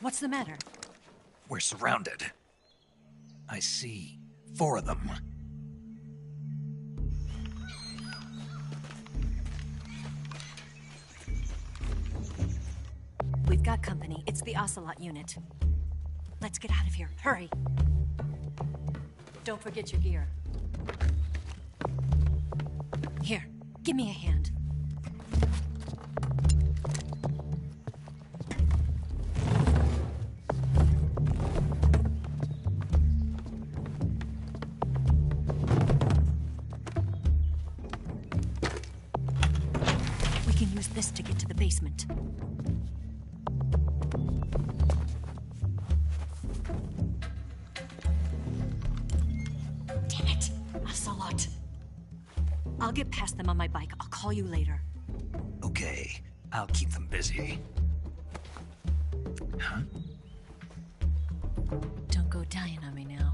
What's the matter? We're surrounded. I see 4 of them. We've got company. It's the Ocelot unit. Let's get out of here. Hurry. Don't forget your gear. Here, give me a hand. We can use this to get to the basement. Damn it! Ocelot. I'll get past them on my bike. I'll call you later. Okay, I'll keep them busy. Huh? Don't go dying on me now.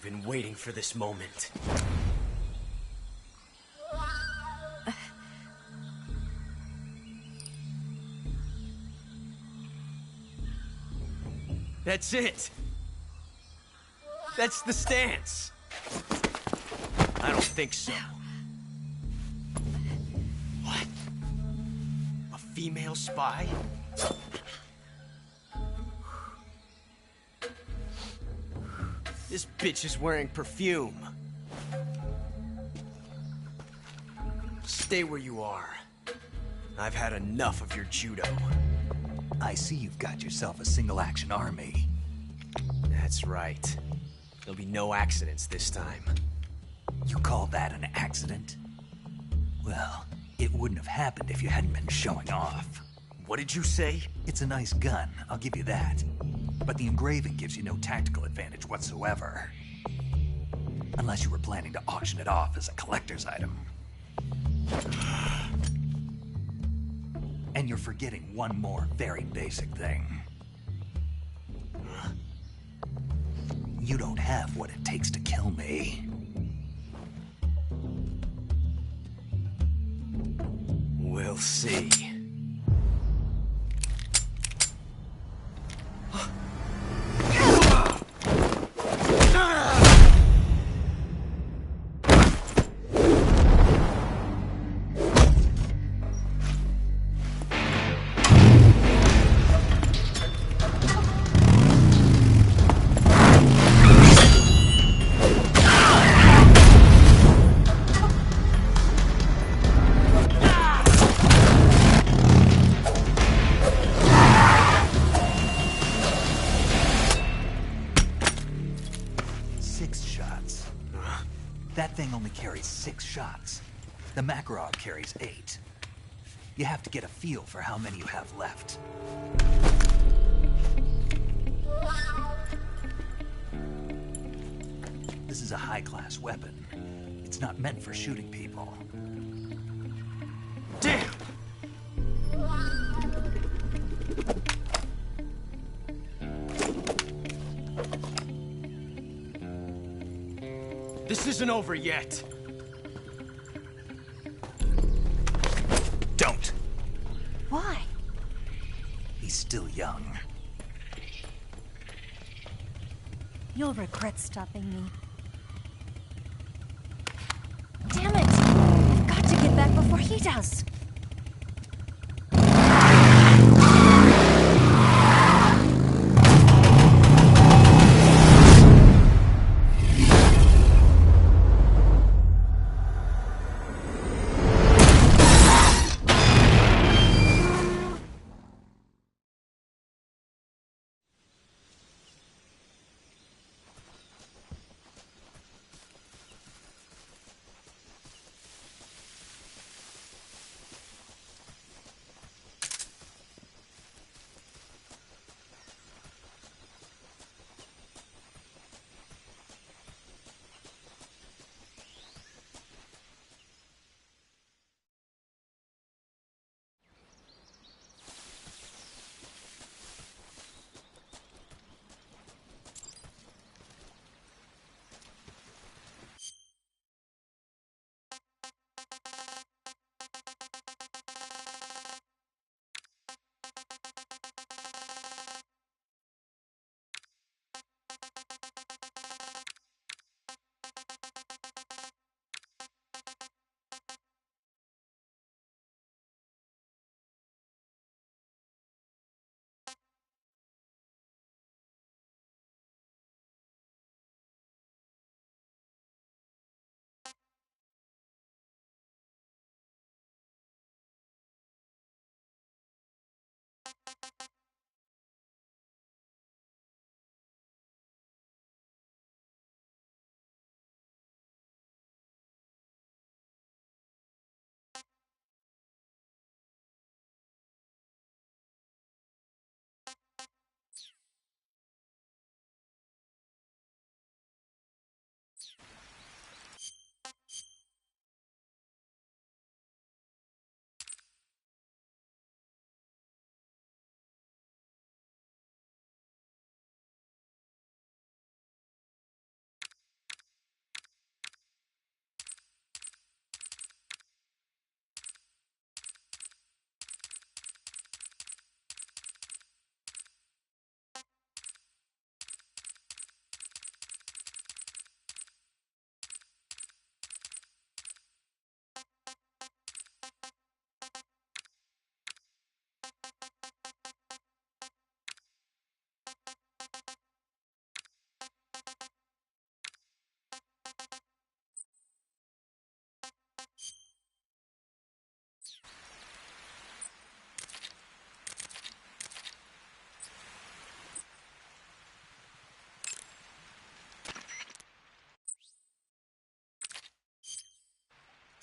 been waiting for this moment. That's it. That's the stance. I don't think so. What? A female spy? This bitch is wearing perfume. Stay where you are. I've had enough of your judo. I see you've got yourself a single-action army. That's right. There'll be no accidents this time. You call that an accident? Well, it wouldn't have happened if you hadn't been showing off. What did you say? It's a nice gun, I'll give you that. But the engraving gives you no tactical advantage whatsoever. Unless you were planning to auction it off as a collector's item. And you're forgetting one more very basic thing. You don't have what it takes to kill me. We'll see. That thing only carries 6 shots. The Makarov carries 8. You have to get a feel for how many you have left. This is a high-class weapon. It's not meant for shooting people. Damn! This isn't over yet. Don't. Why? He's still young. You'll regret stopping me. Damn it! I've got to get back before he does.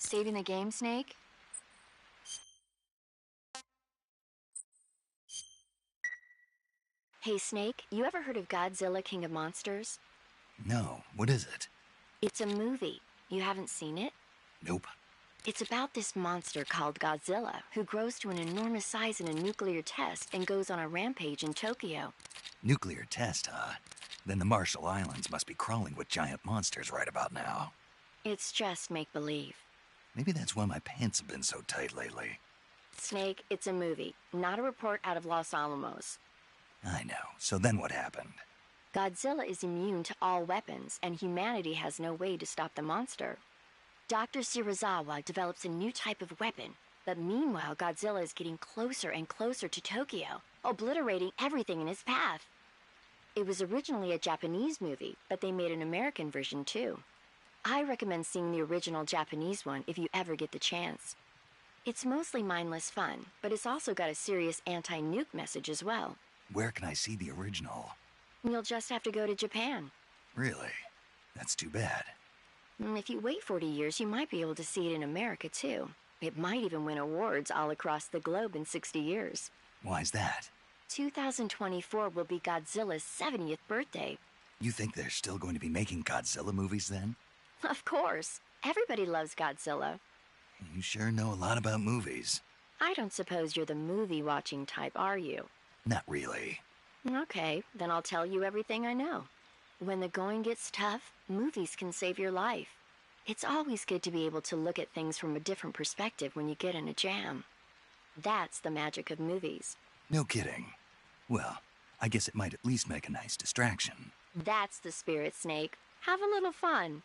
Saving the game, Snake? Hey, Snake, you ever heard of Godzilla, King of Monsters? No, what is it? It's a movie. You haven't seen it? Nope. It's about this monster called Godzilla, who grows to an enormous size in a nuclear test and goes on a rampage in Tokyo. Nuclear test, huh? Then the Marshall Islands must be crawling with giant monsters right about now. It's just make-believe. Maybe that's why my pants have been so tight lately. Snake, it's a movie, not a report out of Los Alamos. I know. So then what happened? Godzilla is immune to all weapons, and humanity has no way to stop the monster. Dr. Shirazawa develops a new type of weapon, but meanwhile Godzilla is getting closer and closer to Tokyo, obliterating everything in his path. It was originally a Japanese movie, but they made an American version too. I recommend seeing the original Japanese one if you ever get the chance. It's mostly mindless fun, but it's also got a serious anti-nuke message as well. Where can I see the original? You'll just have to go to Japan. Really? That's too bad. If you wait 40 years, you might be able to see it in America too. It might even win awards all across the globe in 60 years. Why's that? 2024 will be Godzilla's 70th birthday. You think they're still going to be making Godzilla movies then? Of course. Everybody loves Godzilla. You sure know a lot about movies. I don't suppose you're the movie-watching type, are you? Not really. Okay, then I'll tell you everything I know. When the going gets tough, movies can save your life. It's always good to be able to look at things from a different perspective when you get in a jam. That's the magic of movies. No kidding. Well, I guess it might at least make a nice distraction. That's the spirit, Snake. Have a little fun.